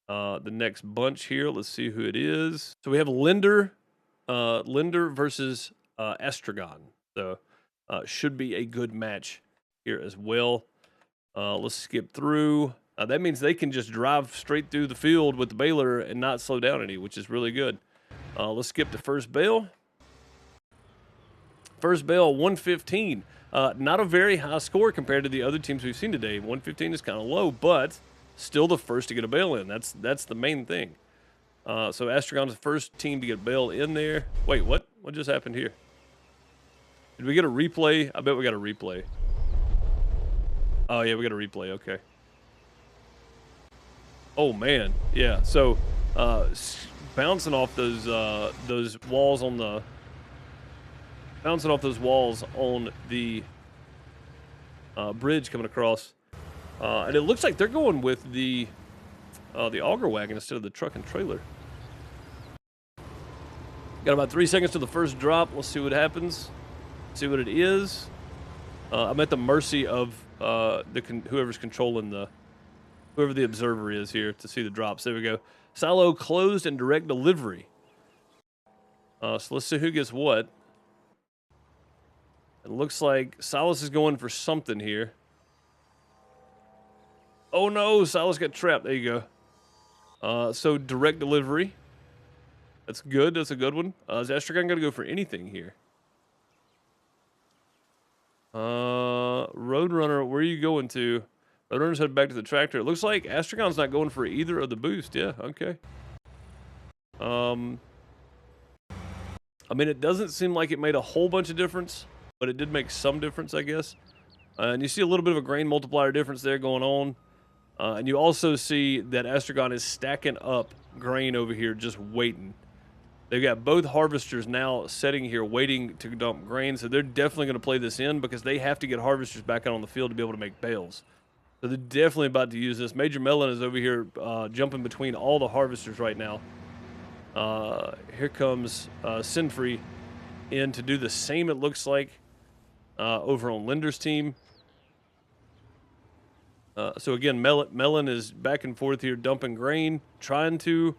bunch here. Let's see who it is. So we have Linder versus Estragon. So should be a good match here as well. Let's skip through. That means they can just drive straight through the field with the baler and not slow down any, which is really good. Let's skip to first Bale. First Bale, 115. Not a very high score compared to the other teams we've seen today. 115 is kind of low, but still the first to get a Bale in. That's the main thing. So Astragon's the first team to get Bale in there. Wait, what? What just happened here? Did we get a replay? I bet we got a replay. Oh, yeah, we got a replay. Okay. Oh, man. Yeah, so bouncing off those walls on the... Bouncing off those walls on the bridge coming across. And it looks like they're going with the auger wagon instead of the truck and trailer. Got about 3 seconds to the first drop. Let's see what happens. See what it is. I'm at the mercy of whoever's controlling whoever the observer is here to see the drops. There we go. Silo closed and direct delivery. So let's see who gets what. It looks like Silas is going for something here. Oh no, Silas got trapped. There you go. So direct delivery. That's good. That's a good one. Is Astragon going to go for anything here? Roadrunner, where are you going to? Roadrunner's headed back to the tractor. It looks like Astragon's not going for either of the boost. Yeah, okay. I mean, it doesn't seem like it made a whole bunch of difference, but it did make some difference, I guess. And you see a little bit of a grain multiplier difference there going on. And you also see that Astragon is stacking up grain over here, just waiting. They've got both harvesters now sitting here waiting to dump grain, so they're definitely going to play this in because they have to get harvesters back out on the field to be able to make bales. So they're definitely about to use this. Major Melon is over here jumping between all the harvesters right now. Here comes Sinfree in to do the same, it looks like, over on Linder's team. So again, Melon is back and forth here dumping grain, trying to...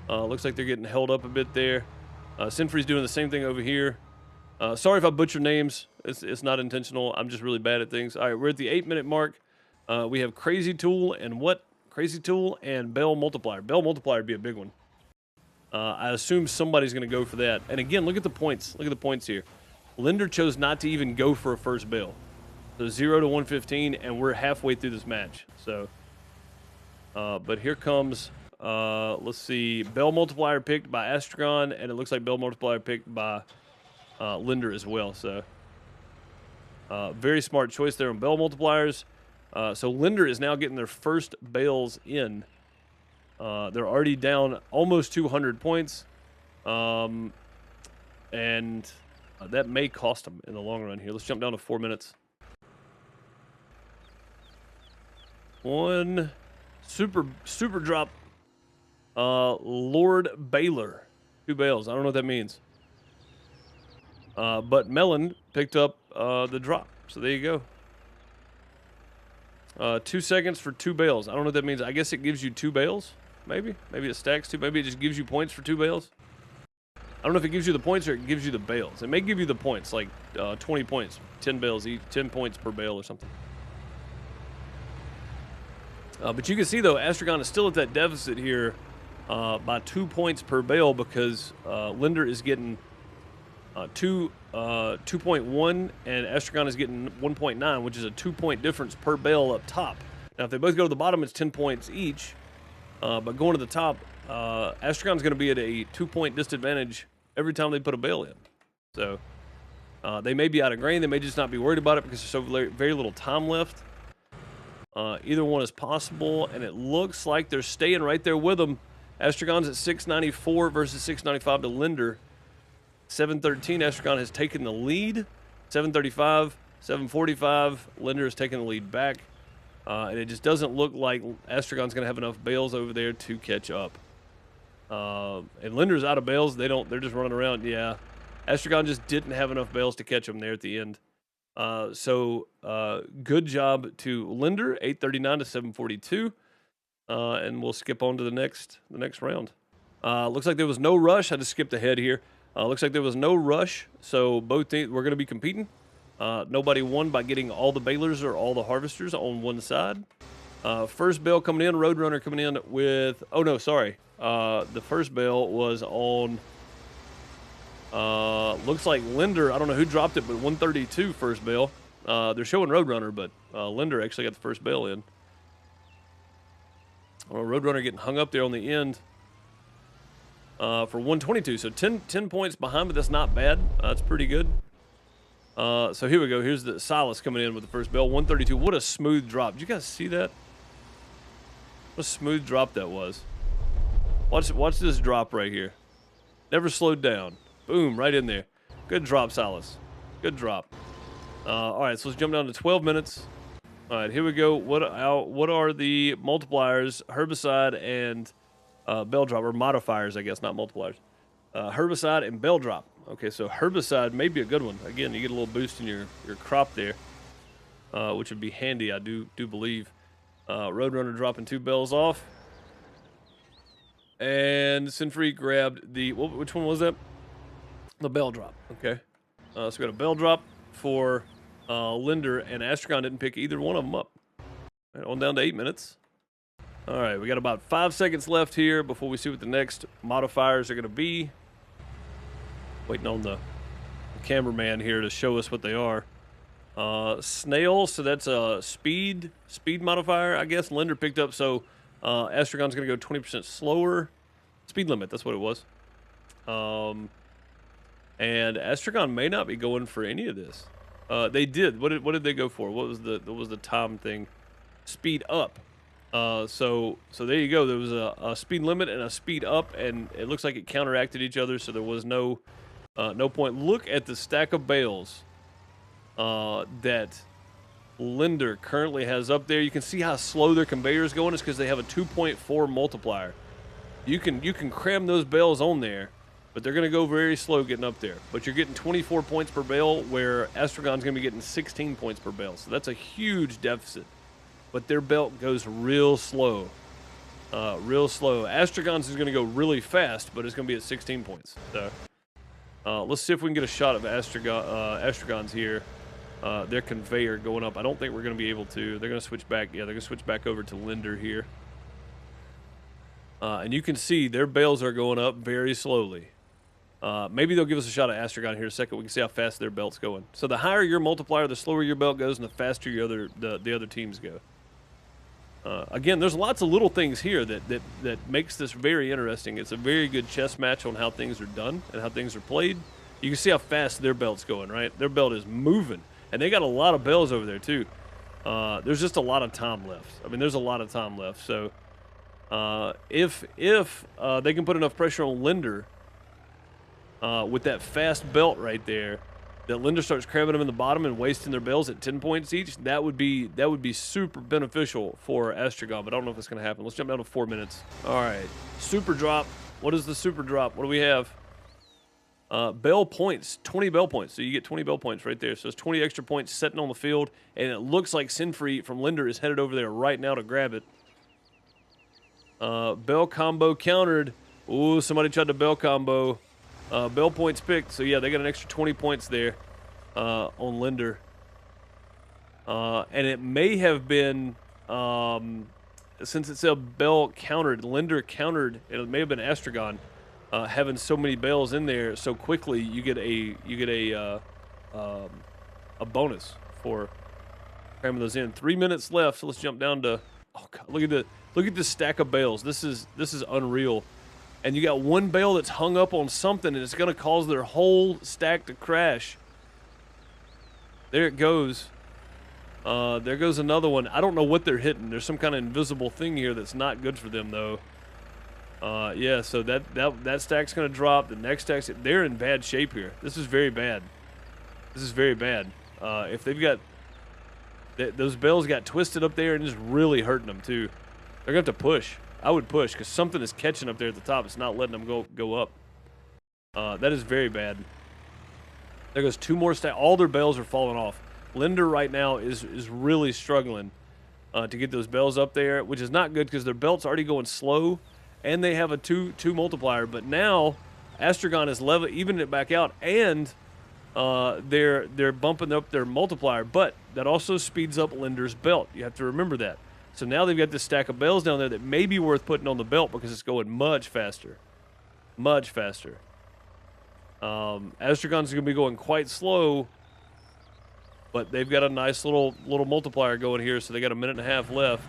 looks like they're getting held up a bit there. Sinfree's doing the same thing over here. Sorry if I butcher names. It's not intentional. I'm just really bad at things. All right, we're at the 8-minute mark. We have Crazy Tool and what? Crazy Tool and Bale Multiplier. Bale Multiplier would be a big one. I assume somebody's going to go for that. And again, look at the points. Look at the points here. Linder chose not to even go for a first Bale. So 0 to 115, and we're halfway through this match. So, but here comes... let's see, Bale Multiplier picked by Astragon, and it looks like Bale Multiplier picked by Linder as well. So, very smart choice there on Bale Multipliers. So Linder is now getting their first bales in. They're already down almost 200 points, and that may cost them in the long run here. Let's jump down to 4 minutes. One super drop. Lord Baler. 2 bales. I don't know what that means. But Melon picked up the drop. So there you go. 2 seconds for 2 bales. I don't know what that means. I guess it gives you 2 bales. Maybe. Maybe it stacks 2. Maybe it just gives you points for 2 bales. I don't know if it gives you the points or it gives you the bales. It may give you the points, like 20 points. 10 bales each. 10 points per bale or something. But you can see, though, Astragon is still at that deficit here. By 2 points per bale because Linder is getting 2.1 and Astragon is getting 1.9, which is a 2-point difference per bale up top. Now, if they both go to the bottom, it's 10 points each. But going to the top, Astragon's going to be at a 2-point disadvantage every time they put a bale in. So they may be out of grain. They may just not be worried about it because there's so very little time left. Either one is possible, and it looks like they're staying right there with them. Astragon's at 694 versus 695 to Linder. 713, Astragon has taken the lead. 735, 745, Linder has taken the lead back. And it just doesn't look like Astragon's going to have enough bales over there to catch up. And Linder's out of bales. They're just running around. Yeah, Astragon just didn't have enough bales to catch them there at the end. Good job to Linder, 839 to 742. And we'll skip on to the next round. Looks like there was no rush. I just skipped ahead here. Looks like there was no rush, so both teams we're going to be competing. Nobody won by getting all the balers or all the harvesters on one side. First bale coming in, Roadrunner coming in with... Oh, no, sorry. The first bale was on... looks like Linder, I don't know who dropped it, but 132 first bale. They're showing Roadrunner, but Linder actually got the first bale in. Roadrunner getting hung up there on the end for 122. So 10 points behind, but that's not bad. That's pretty good. So here we go. Here's the Silas coming in with the first bale, 132. What a smooth drop. Did you guys see that? What a smooth drop that was. Watch this drop right here. Never slowed down. Boom, right in there. Good drop, Silas. Good drop. All right, so let's jump down to 12 minutes. All right, here we go. What are the multipliers, herbicide, and bell drop, or modifiers, I guess, not multipliers. Herbicide and bell drop. Okay, so herbicide may be a good one. Again, you get a little boost in your crop there, which would be handy, I do believe. Roadrunner dropping 2 bells off. And Sinfree grabbed the, which one was that? The bell drop, okay. So we got a bell drop for Linder, and Astragon didn't pick either one of them up. Right, on down to 8 minutes. All right, we got about 5 seconds left here before we see what the next modifiers are going to be. Waiting on the cameraman here to show us what they are. Snail, so that's a speed modifier, I guess. Linder picked up, so Astragon's going to go 20% slower. Speed limit, that's what it was. And Astragon may not be going for any of this. They did. What did they go for? What was the time thing? Speed up. So there you go. There was a speed limit and a speed up, and it looks like it counteracted each other, so there was no point. Look at the stack of bales that Linder currently has up there. You can see how slow their conveyor is going. It's because they have a 2.4 multiplier. You can cram those bales on there, but they're going to go very slow getting up there. But you're getting 24 points per bale, where Astragon's going to be getting 16 points per bale. So that's a huge deficit. But their belt goes real slow. Real slow. Astragon's is going to go really fast, but it's going to be at 16 points. So let's see if we can get a shot of Astragon's here. Their conveyor going up. I don't think we're going to be able to. They're going to switch back. Yeah, they're going to switch back over to Linder here. And you can see their bales are going up very slowly. Maybe they'll give us a shot at Astragon here in a second. We can see how fast their belt's going. So the higher your multiplier, the slower your belt goes, and the faster the other teams go. Again, there's lots of little things here that makes this very interesting. It's a very good chess match on how things are done and how things are played. You can see how fast their belt's going, right? Their belt is moving, and they got a lot of bells over there too. There's just a lot of time left. I mean, there's a lot of time left. So if they can put enough pressure on Linder with that fast belt right there, that Linder starts cramming them in the bottom and wasting their bells at 10 points each, that would be super beneficial for Astragon, but I don't know if it's going to happen. Let's jump down to 4 minutes. All right, super drop. What is the super drop? What do we have? Bell points, 20 bell points. So you get 20 bell points right there. So it's 20 extra points sitting on the field, and it looks like Sinfree from Linder is headed over there right now to grab it. Bell combo countered. Ooh, somebody tried to bell combo. Bell points picked, so yeah, they got an extra 20 points there on Linder. And it may have been, since it's a bell countered, Linder countered, it may have been Astragon having so many bells in there so quickly, you get a bonus for cramming those in. 3 minutes left, so let's jump down to, oh God, look at this stack of bales. This is unreal. And you got one bale that's hung up on something, and it's going to cause their whole stack to crash. There it goes. There goes another one. I don't know what they're hitting. There's some kind of invisible thing here that's not good for them, though. Yeah, so that stack's going to drop. The next stack's... They're in bad shape here. This is very bad. This is very bad. If they've got... Those bales got twisted up there, and it's really hurting them, too. They're going to have to push. I would push, because something is catching up there at the top. It's not letting them go up. That is very bad. There goes 2 more stacks. All their bales are falling off. Linder right now is really struggling to get those bells up there, which is not good because their belt's already going slow, and they have a two multiplier. But now Astragon is evening it back out, and they're bumping up their multiplier. But that also speeds up Linder's belt. You have to remember that. So now they've got this stack of bells down there that may be worth putting on the belt because it's going much faster. Much faster. Astragon's going to be going quite slow, but they've got a nice little multiplier going here, so they got a minute and a half left.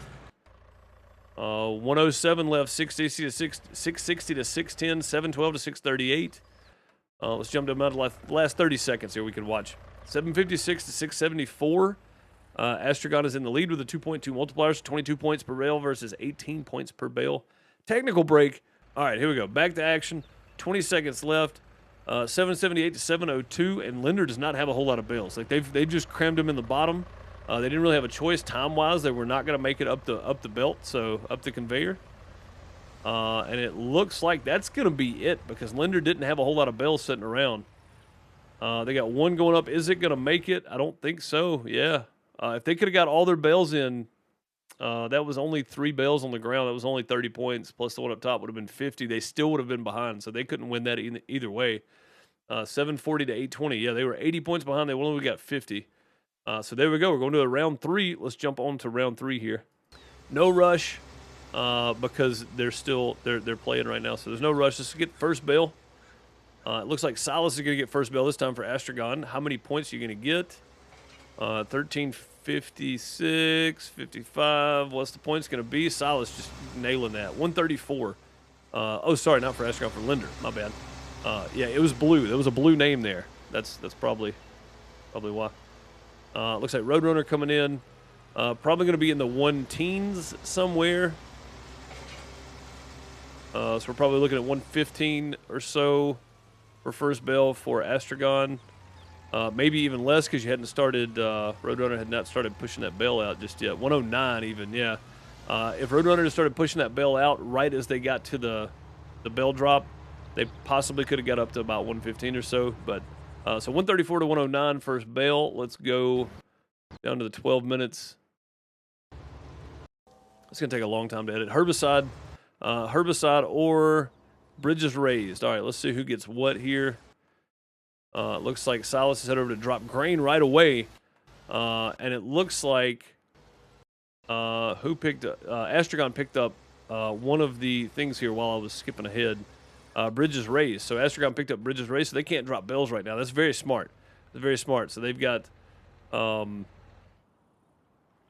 107 left, 660 to 610, 712 to 638. Let's jump to the last 30 seconds here we can watch. 756 to 674. Astragon is in the lead with a 2.2 multipliers, 22 points per bale versus 18 points per bale. Technical break. All right, here we go. Back to action. 20 seconds left. 778 to 702, and Linder does not have a whole lot of bales. Like they've just crammed them in the bottom. They didn't really have a choice time-wise. They were not going to make it up the belt, so up the conveyor. And it looks like that's going to be it because Linder didn't have a whole lot of bales sitting around. They got one going up. Is it going to make it? I don't think so. Yeah. If they could have got all their bales in, that was only 3 bales on the ground. That was only 30 points, plus the one up top would have been 50. They still would have been behind, so they couldn't win that either way. 740 to 820. Yeah, they were 80 points behind. They only got 50. So there we go. We're going to a round 3. Let's jump on to round 3 here. No rush because they're playing right now, so there's no rush. Let's get first bale. It looks like Silas is going to get first bale this time for Astragon. How many points are you going to get? 1356, 55. What's the points going to be? Silas just nailing that. 134. Oh, sorry, not for Astragon, for Linder. My bad. Yeah, it was blue. There was a blue name there. That's probably why. Looks like Roadrunner coming in. Probably going to be in the 1-teens somewhere. So we're probably looking at 115 or so for first bale for Astragon. Maybe even less because you hadn't started, Roadrunner had not started pushing that bale out just yet. 109 even, yeah. If Roadrunner had started pushing that bale out right as they got to the bale drop, they possibly could have got up to about 115 or so. But so 134 to 109 first bale. Let's go down to the 12 minutes. It's going to take a long time to edit. Herbicide or bridges raised. All right, let's see who gets what here. Looks like Silas is headed over to drop grain right away. And it looks like who picked up? Astragon picked up one of the things here while I was skipping ahead. Bridges raised. So Astragon picked up bridges raised, so they can't drop bells right now. That's very smart. That's very smart. So they've got, yeah,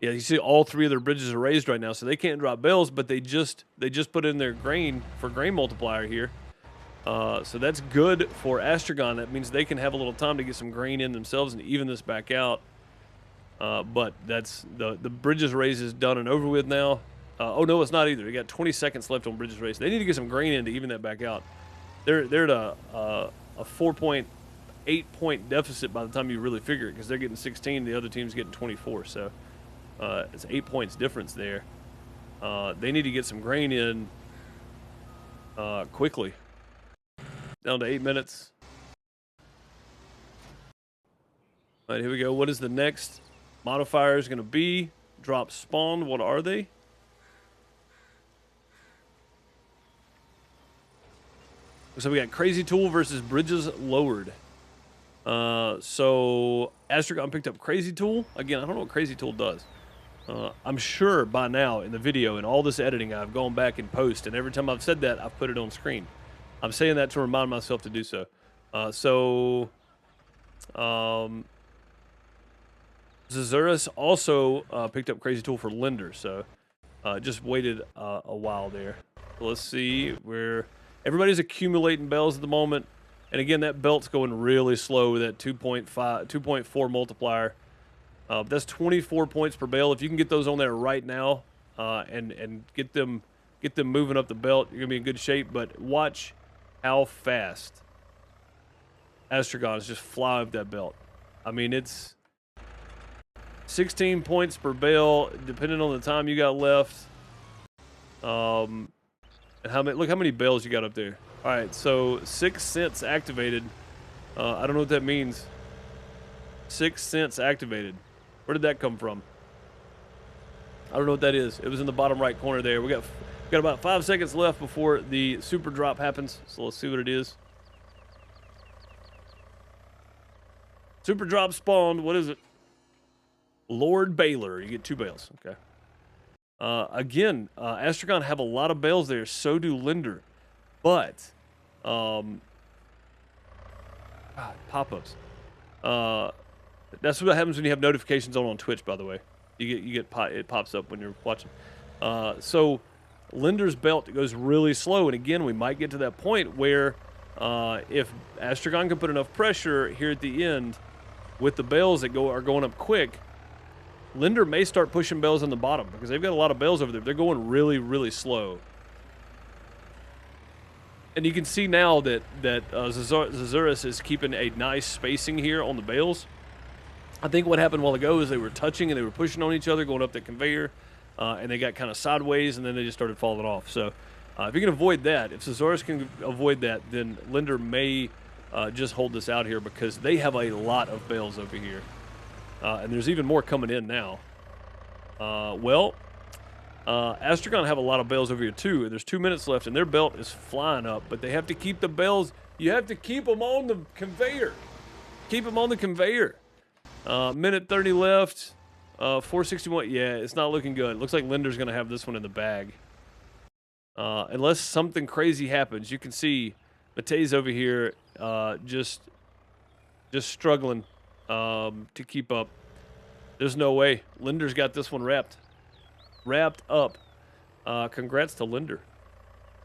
you see all 3 of their bridges are raised right now, so they can't drop bells, but they just put in their grain for grain multiplier here. So that's good for Astragon. That means they can have a little time to get some grain in themselves and even this back out. But that's the bridges raise is done and over with now. Oh no, it's not either. They got 20 seconds left on bridges raise. They need to get some grain in to even that back out. They're at a 4.8 point deficit by the time you really figure it because they're getting 16, the other team's getting 24. So it's 8 points difference there. They need to get some grain in quickly. Down to 8 minutes. All right, here we go. What is the next modifier is going to be? Drop spawn. What are they? So we got Crazy Tool versus Bridges Lowered. So Astragon picked up Crazy Tool. Again, I don't know what Crazy Tool does. I'm sure by now in the video and all this editing I've gone back and post, and every time I've said that, I've put it on screen. I'm saying that to remind myself to do so. Zazurus also picked up Crazy Tool for Linder, so just waited a while there. Let's see where everybody's accumulating bells at the moment, and again that belt's going really slow with that 2.4 multiplier. That's 24 points per bale. If you can get those on there right now and get them moving up the belt, you're gonna be in good shape. But watch how fast Astragon is just flying up that belt. I mean, it's 16 points per bale, depending on the time you got left. And look how many bales you got up there. All right, so 6 cents activated. I don't know what that means. 6 cents activated. Where did that come from? I don't know what that is. It was in the bottom right corner there. We got about 5 seconds left before the super drop happens. So let's see what it is. Super drop spawned. What is it? Lord Baler. You get 2 bales. Okay. Again, Astragon have a lot of bales there. So do Linder. But, pop-ups. That's what happens when you have notifications on Twitch, by the way. It pops up when you're watching. So Linder's belt goes really slow, and again, we might get to that point where if Astragon can put enough pressure here at the end with the bales that are going up quick, Linder may start pushing bales on the bottom because they've got a lot of bales over there. They're going really, really slow. And you can see now that Zazurus is keeping a nice spacing here on the bales. I think what happened a while ago is they were touching and they were pushing on each other going up the conveyor, and they got kind of sideways, and then they just started falling off. So if you can avoid that, if Zazurus can avoid that, then Linder may just hold this out here because they have a lot of bales over here. And there's even more coming in now. Astragon have a lot of bales over here too, and there's 2 minutes left, and their belt is flying up, but they have to keep the bales. You have to keep them on the conveyor. Keep them on the conveyor. Minute 30 left. 461. Yeah, it's not looking good. It looks like Linder's going to have this one in the bag. Unless something crazy happens. You can see Matei's over here just struggling to keep up. There's no way. Linder's got this one wrapped up. Congrats to Linder.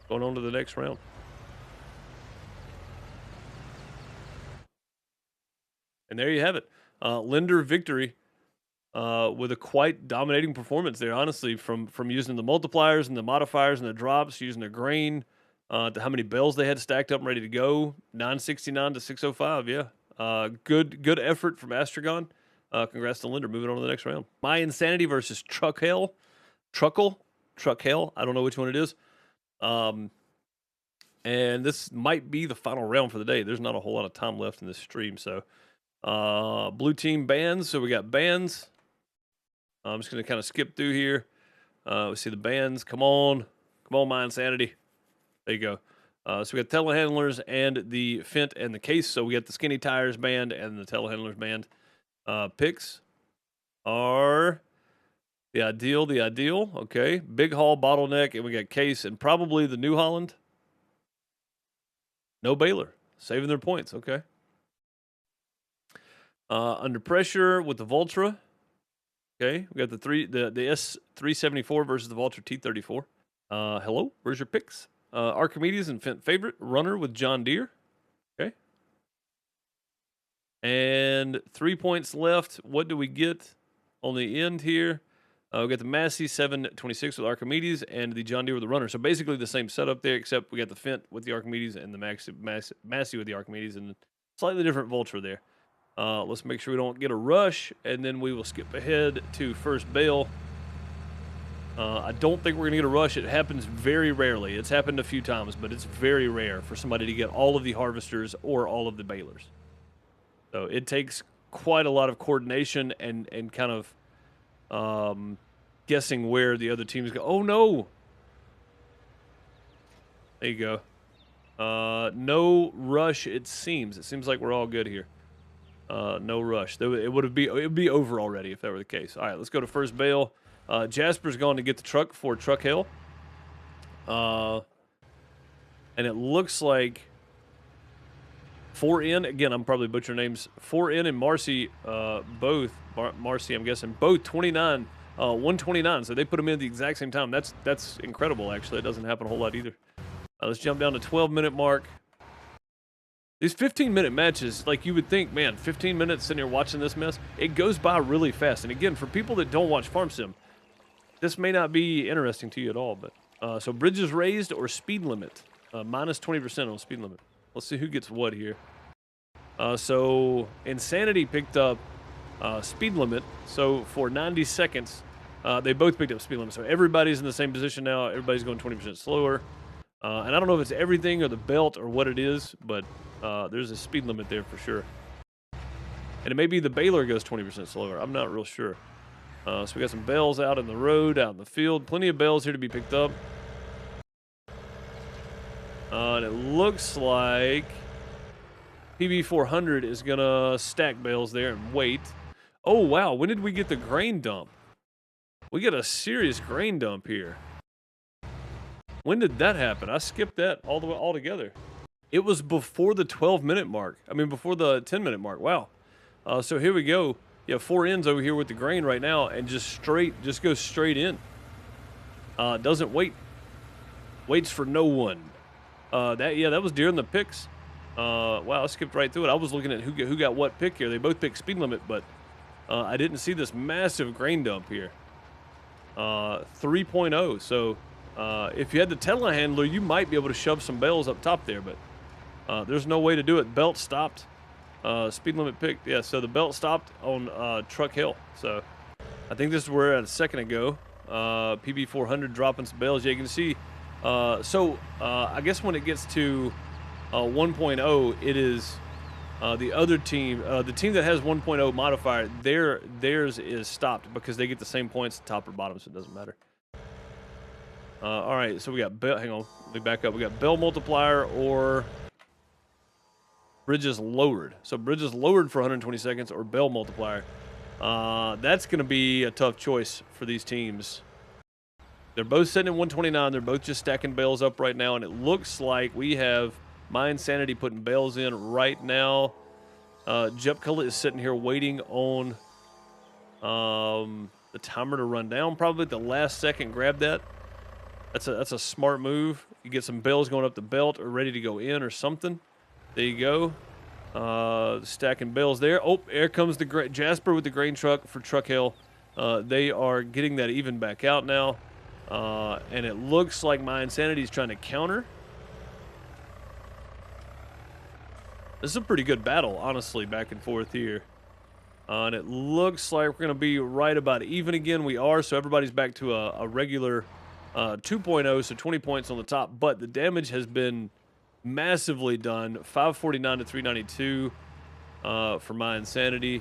Going on to the next round. And there you have it. Linder victory with a quite dominating performance there, honestly, from using the multipliers and the modifiers and the drops, using the grain, to how many bales they had stacked up and ready to go. 969 to 605, yeah. Good effort from Astragon. Congrats to Linder. Moving on to the next round. My Insanity versus Truckle. I don't know which one it is. And this might be the final round for the day. There's not a whole lot of time left in this stream, so blue team bans. So we got bans. I'm just going to kind of skip through here. We see the bans. Come on, my Insanity. There you go. So we got telehandlers and the Fent and the case. So we got the skinny tires band and the telehandlers band. Picks are the ideal. Okay. Big haul, bottleneck, and we got case and probably the New Holland. No Baler. Saving their points. Okay. Under pressure with the Voltra. Okay. We got the S374 versus the Voltra T34. Hello. Where's your picks? Archimedes and Fent favorite. Runner with John Deere. Okay. And 3 points left. What do we get on the end here? We got the Massey 726 with Archimedes and the John Deere with the Runner. So basically the same setup there, except we got the Fent with the Archimedes and the Massey with the Archimedes and slightly different Voltra there. Let's make sure we don't get a rush, and then we will skip ahead to first bale. I don't think we're going to get a rush. It happens very rarely. It's happened a few times, but it's very rare for somebody to get all of the harvesters or all of the balers. So it takes quite a lot of coordination and kind of guessing where the other teams go. Oh, no. There you go. No rush, it seems. It seems like we're all good here. No rush. It would be over already if that were the case. All right, let's go to first bale. Jasper's going to get the truck for Truck Hill. And it looks like 4N, again, I'm probably butchering names. 4N and Marcy, both, Marcy, I'm guessing, both 29, 129. So they put them in at the exact same time. That's incredible, actually. It doesn't happen a whole lot either. Let's jump down to 12-minute mark. These 15-minute matches, like you would think, man, 15 minutes sitting here watching this mess, it goes by really fast. And again, for people that don't watch Farm Sim, this may not be interesting to you at all. But so bridges raised or speed limit, minus 20% on speed limit. Let's see who gets what here. So Insanity picked up speed limit. So for 90 seconds, they both picked up speed limit. So everybody's in the same position now. Everybody's going 20% slower. And I don't know if it's everything or the belt or what it is, but there's a speed limit there for sure. And it may be the baler goes 20% slower. I'm not real sure. So we got some bales out in the road, out in the field. Plenty of bales here to be picked up. And it looks like PB400 is going to stack bales there and wait. Oh, wow. When did we get the grain dump? We got a serious grain dump here. When did that happen? I skipped that all the way altogether. It was before the 12-minute mark. I mean, before the 10-minute mark. Wow. So here we go. You have 4 ends over here with the grain right now, and just goes straight in. Doesn't wait. Waits for no one. That was during the picks. Wow, I skipped right through it. I was looking at who got what pick here. They both picked speed limit, but I didn't see this massive grain dump here. 3.0. So if you had the telehandler, you might be able to shove some bales up top there, but there's no way to do it. Belt stopped. Speed limit picked. Yeah, so the belt stopped on Truck Hill. So I think this is where at a second ago. PB400 dropping some bales. Yeah, you can see. I guess when it gets to 1.0, it is the other team, the team that has 1.0 modifier, theirs is stopped because they get the same points top or bottom, so it doesn't matter. All right, so we got Bale. Hang on, let me back up. We got Bale Multiplier or Bridges Lowered. So Bridges Lowered for 120 seconds or Bale Multiplier. That's going to be a tough choice for these teams. They're both sitting at 129. They're both just stacking bales up right now, and it looks like we have My Insanity putting bales in right now. Jepkula is sitting here waiting on the timer to run down. Probably at the last second, grab that. That's a smart move. You get some bales going up the belt or ready to go in or something. There you go. Stacking bales there. Oh, here comes the Jasper with the grain truck for Truck Hill. They are getting that even back out now. And it looks like My Insanity is trying to counter. This is a pretty good battle, honestly, back and forth here. And it looks like we're going to be right about even again. We are, so everybody's back to a regular 2.0, so 20 points on the top. But the damage has been massively done. 549 to 392 for My Insanity.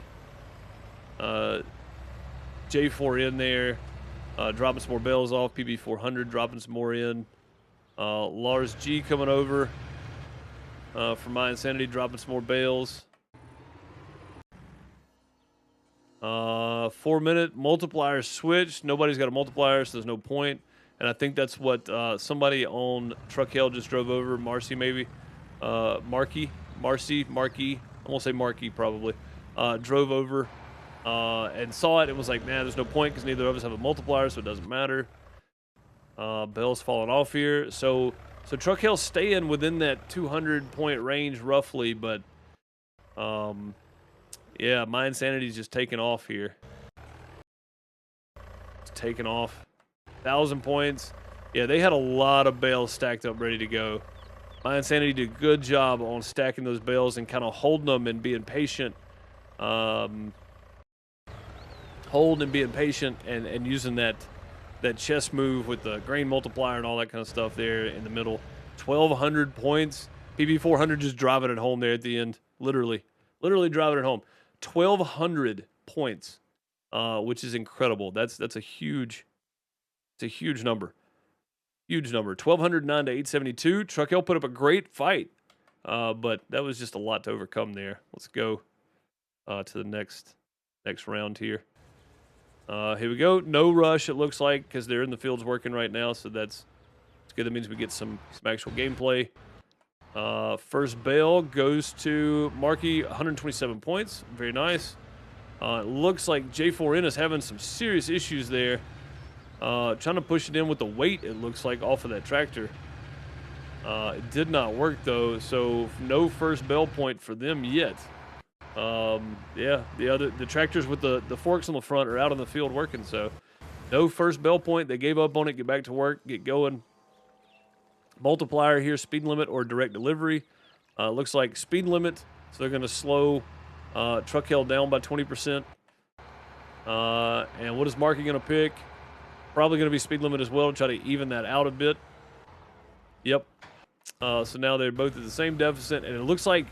J4 in there. Dropping some more bales off. PB400 dropping some more in. Lars G coming over for My Insanity, dropping some more bales. 4-minute multiplier switch. Nobody's got a multiplier, so there's no point. And I think that's what somebody on Truck Hill just drove over. Marcy, maybe. Marky. I won't say Marky, probably. Drove over and saw it and was like, man, there's no point because neither of us have a multiplier, so it doesn't matter. Bell's falling off here. So Truck Hill's staying within that 200-point range roughly, but yeah, My Insanity's just taking off here. It's taking off. 1,000 points. Yeah, they had a lot of bales stacked up ready to go. My Insanity did a good job on stacking those bales and kind of holding them and being patient. Holding and being patient and using that chess move with the grain multiplier and all that kind of stuff there in the middle. 1,200 points. PB400 just driving it home there at the end. Literally driving it home. 1,200 points, which is incredible. That's a huge number. Huge number. 1,209 to 872. Truck Hill put up a great fight, but that was just a lot to overcome there. Let's go to the next round here. Here we go. No rush, it looks like, because they're in the fields working right now, so that's good. That means we get some actual gameplay. First bale goes to Marky, 127 points. Very nice. It looks like J4N is having some serious issues there. Trying to push it in with the weight, it looks like, off of that tractor. It did not work, though, so no first bale point for them yet. Yeah, the tractors with the forks on the front are out in the field working, so no first bale point. They gave up on it. Get back to work. Get going. Multiplier here, speed limit or direct delivery. Looks like speed limit, so they're going to slow Truck Hill down by 20%. And what is Marky going to pick? Probably going to be speed limit as well to try to even that out a bit. Yep. So now they're both at the same deficit, and it looks like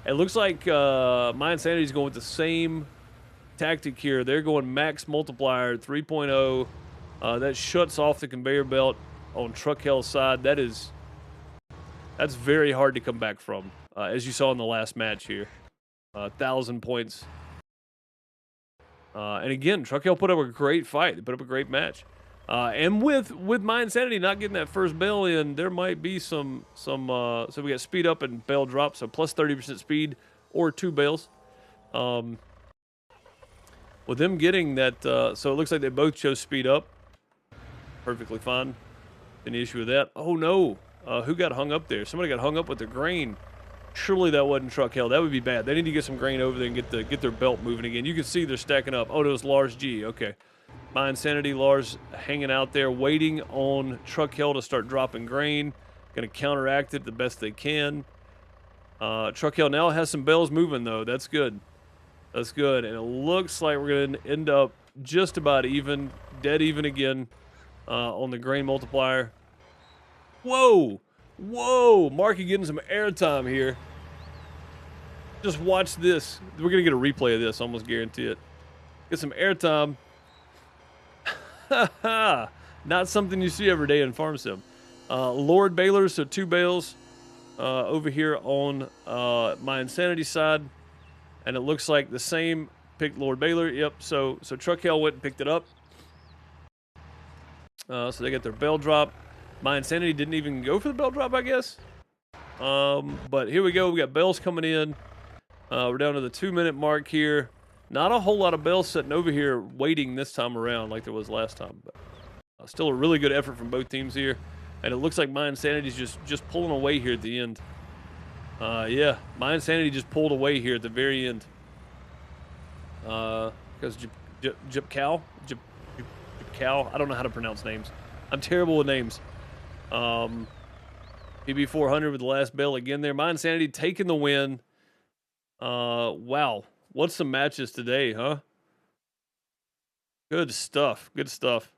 It looks like My Insanity's going with the same tactic here. They're going max multiplier 3.0. That shuts off the conveyor belt on Truck Hell's side. That's very hard to come back from, as you saw in the last match here. 1,000 points. And again, Truck Hell put up a great fight. They put up a great match. And with My Insanity not getting that first Bale in, there might be some so we got speed up and Bale drop, so plus 30% speed or 2 Bales. With them getting that, so it looks like they both chose speed up. Perfectly fine. Any issue with that? Oh no, who got hung up there? Somebody got hung up with their grain. Surely that wasn't Truck Hell. That would be bad. They need to get some grain over there and get their belt moving again. You can see they're stacking up. Oh, it was Lars G. Okay. My Insanity, Lars hanging out there, waiting on Truck Hell to start dropping grain. Going to counteract it the best they can. Truck Hell now has some bales moving, though. That's good. That's good. And it looks like we're going to end up just about even, dead even again on the grain multiplier. Whoa! Whoa! Marky getting some airtime here. Just watch this. We're going to get a replay of this, almost guarantee it. Get some airtime. Not something you see every day in Farm Sim. Lord Balers, so 2 bales over here on My Insanity side. And it looks like the same picked Lord Baler. Yep, so Truck Hell went and picked it up. So they get their bell drop. My Insanity didn't even go for the bell drop, I guess. But here we go. We got bells coming in. We're down to the 2-minute mark here. Not a whole lot of bells sitting over here waiting this time around like there was last time. But still a really good effort from both teams here. And it looks like My Insanity's just pulling away here at the end. Yeah, My Insanity just pulled away here at the very end. Because Jip Cow, I don't know how to pronounce names. I'm terrible with names. PB 400 with the last bell again there. My Insanity taking the win. Wow, what's some matches today, huh? Good stuff. Good stuff.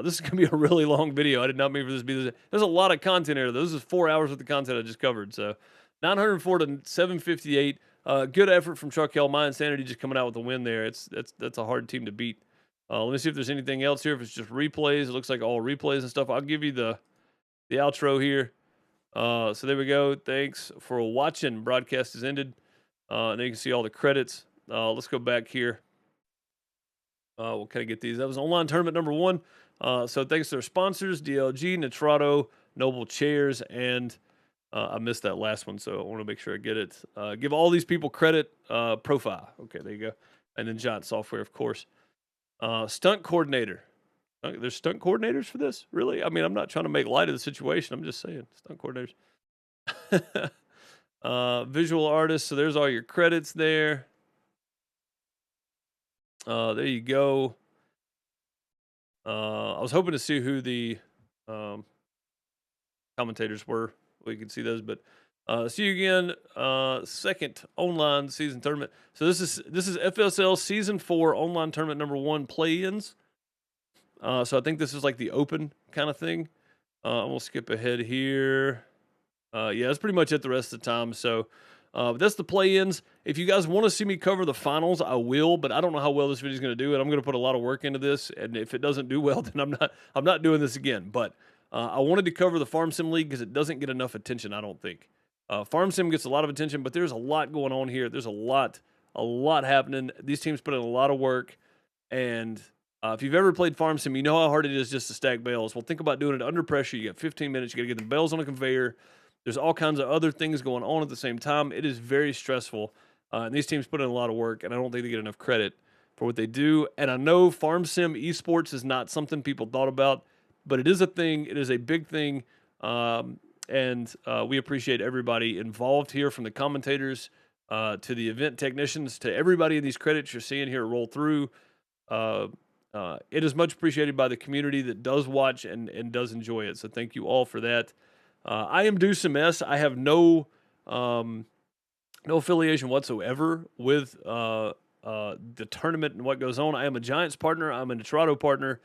This is gonna be a really long video. I did not mean for this to be this. There's a lot of content here. This is 4 hours worth of content I just covered. So 904 to 758. Good effort from Truck Hell. My Insanity just coming out with the win there. That's a hard team to beat. Let me see if there's anything else here. If it's just replays, it looks like all replays and stuff. I'll give you the outro here. So there we go. Thanks for watching. Broadcast is ended. And then you can see all the credits. Let's go back here. We'll kind of get these. That was online tournament number 1. So thanks to our sponsors, DLG, Nitrado, Noble Chairs, and I missed that last one, so I want to make sure I get it. Give all these people credit. Profile. Okay, there you go. And then Giant Software, of course. Stunt coordinator. There's stunt coordinators for this? Really? I mean, I'm not trying to make light of the situation. I'm just saying. Stunt coordinators. Visual artist. So there's all your credits there. There you go. I was hoping to see who the commentators were. We can see those, but see you again. Second online season tournament. So this is FSL season 4 online tournament number 1 play-ins. So I think this is like the open kind of thing. I'm gonna skip ahead here. Yeah, that's pretty much it the rest of the time. So that's the play-ins. If you guys want to see me cover the finals, I will, but I don't know how well this video is going to do, and I'm going to put a lot of work into this. And if it doesn't do well, then I'm not doing this again. But I wanted to cover the Farm Sim League because it doesn't get enough attention, I don't think. Farm Sim gets a lot of attention, but there's a lot going on here. There's a lot happening. These teams put in a lot of work, and if you've ever played Farm Sim, you know how hard it is just to stack bales. Well, think about doing it under pressure. You got 15 minutes. You got to get the bales on a conveyor. There's all kinds of other things going on at the same time. It is very stressful, and these teams put in a lot of work, and I don't think they get enough credit for what they do. And I know Farm Sim Esports is not something people thought about, but it is a thing. It is a big thing, and we appreciate everybody involved here, from the commentators to the event technicians to everybody in these credits you're seeing here roll through. It is much appreciated by the community that does watch and does enjoy it. So thank you all for that. I am DeuceMS. I have no affiliation whatsoever with the tournament and what goes on. I am a Giants partner. I'm a Nitrado partner.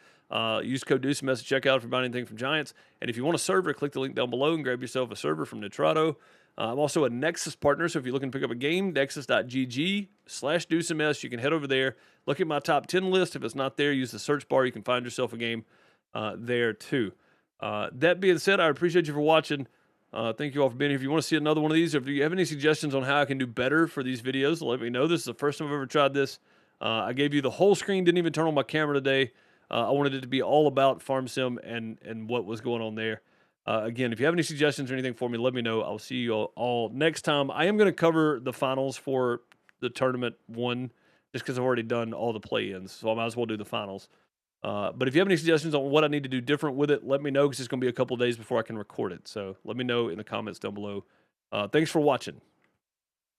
Use code DeuceMS to check out if you're buying anything from Giants. And if you want a server, click the link down below and grab yourself a server from Nitrado. I'm also a Nexus partner, so if you're looking to pick up a game, nexus.gg/DeuceMS. You can head over there, look at my top 10 list. If it's not there, use the search bar. You can find yourself a game there too. That being said, I appreciate you for watching. Thank you all for being here. If you want to see another one of these, or if you have any suggestions on how I can do better for these videos, let me know. This is the first time I've ever tried this. I gave you the whole screen, didn't even turn on my camera today. I wanted it to be all about Farm Sim and what was going on there. Again, if you have any suggestions or anything for me, let me know. I'll see you all next time. I am going to cover the finals for the tournament one, just because I've already done all the play-ins, so I might as well do the finals. But if you have any suggestions on what I need to do different with it, let me know, because it's going to be a couple days before I can record it. So let me know in the comments down below. Thanks for watching.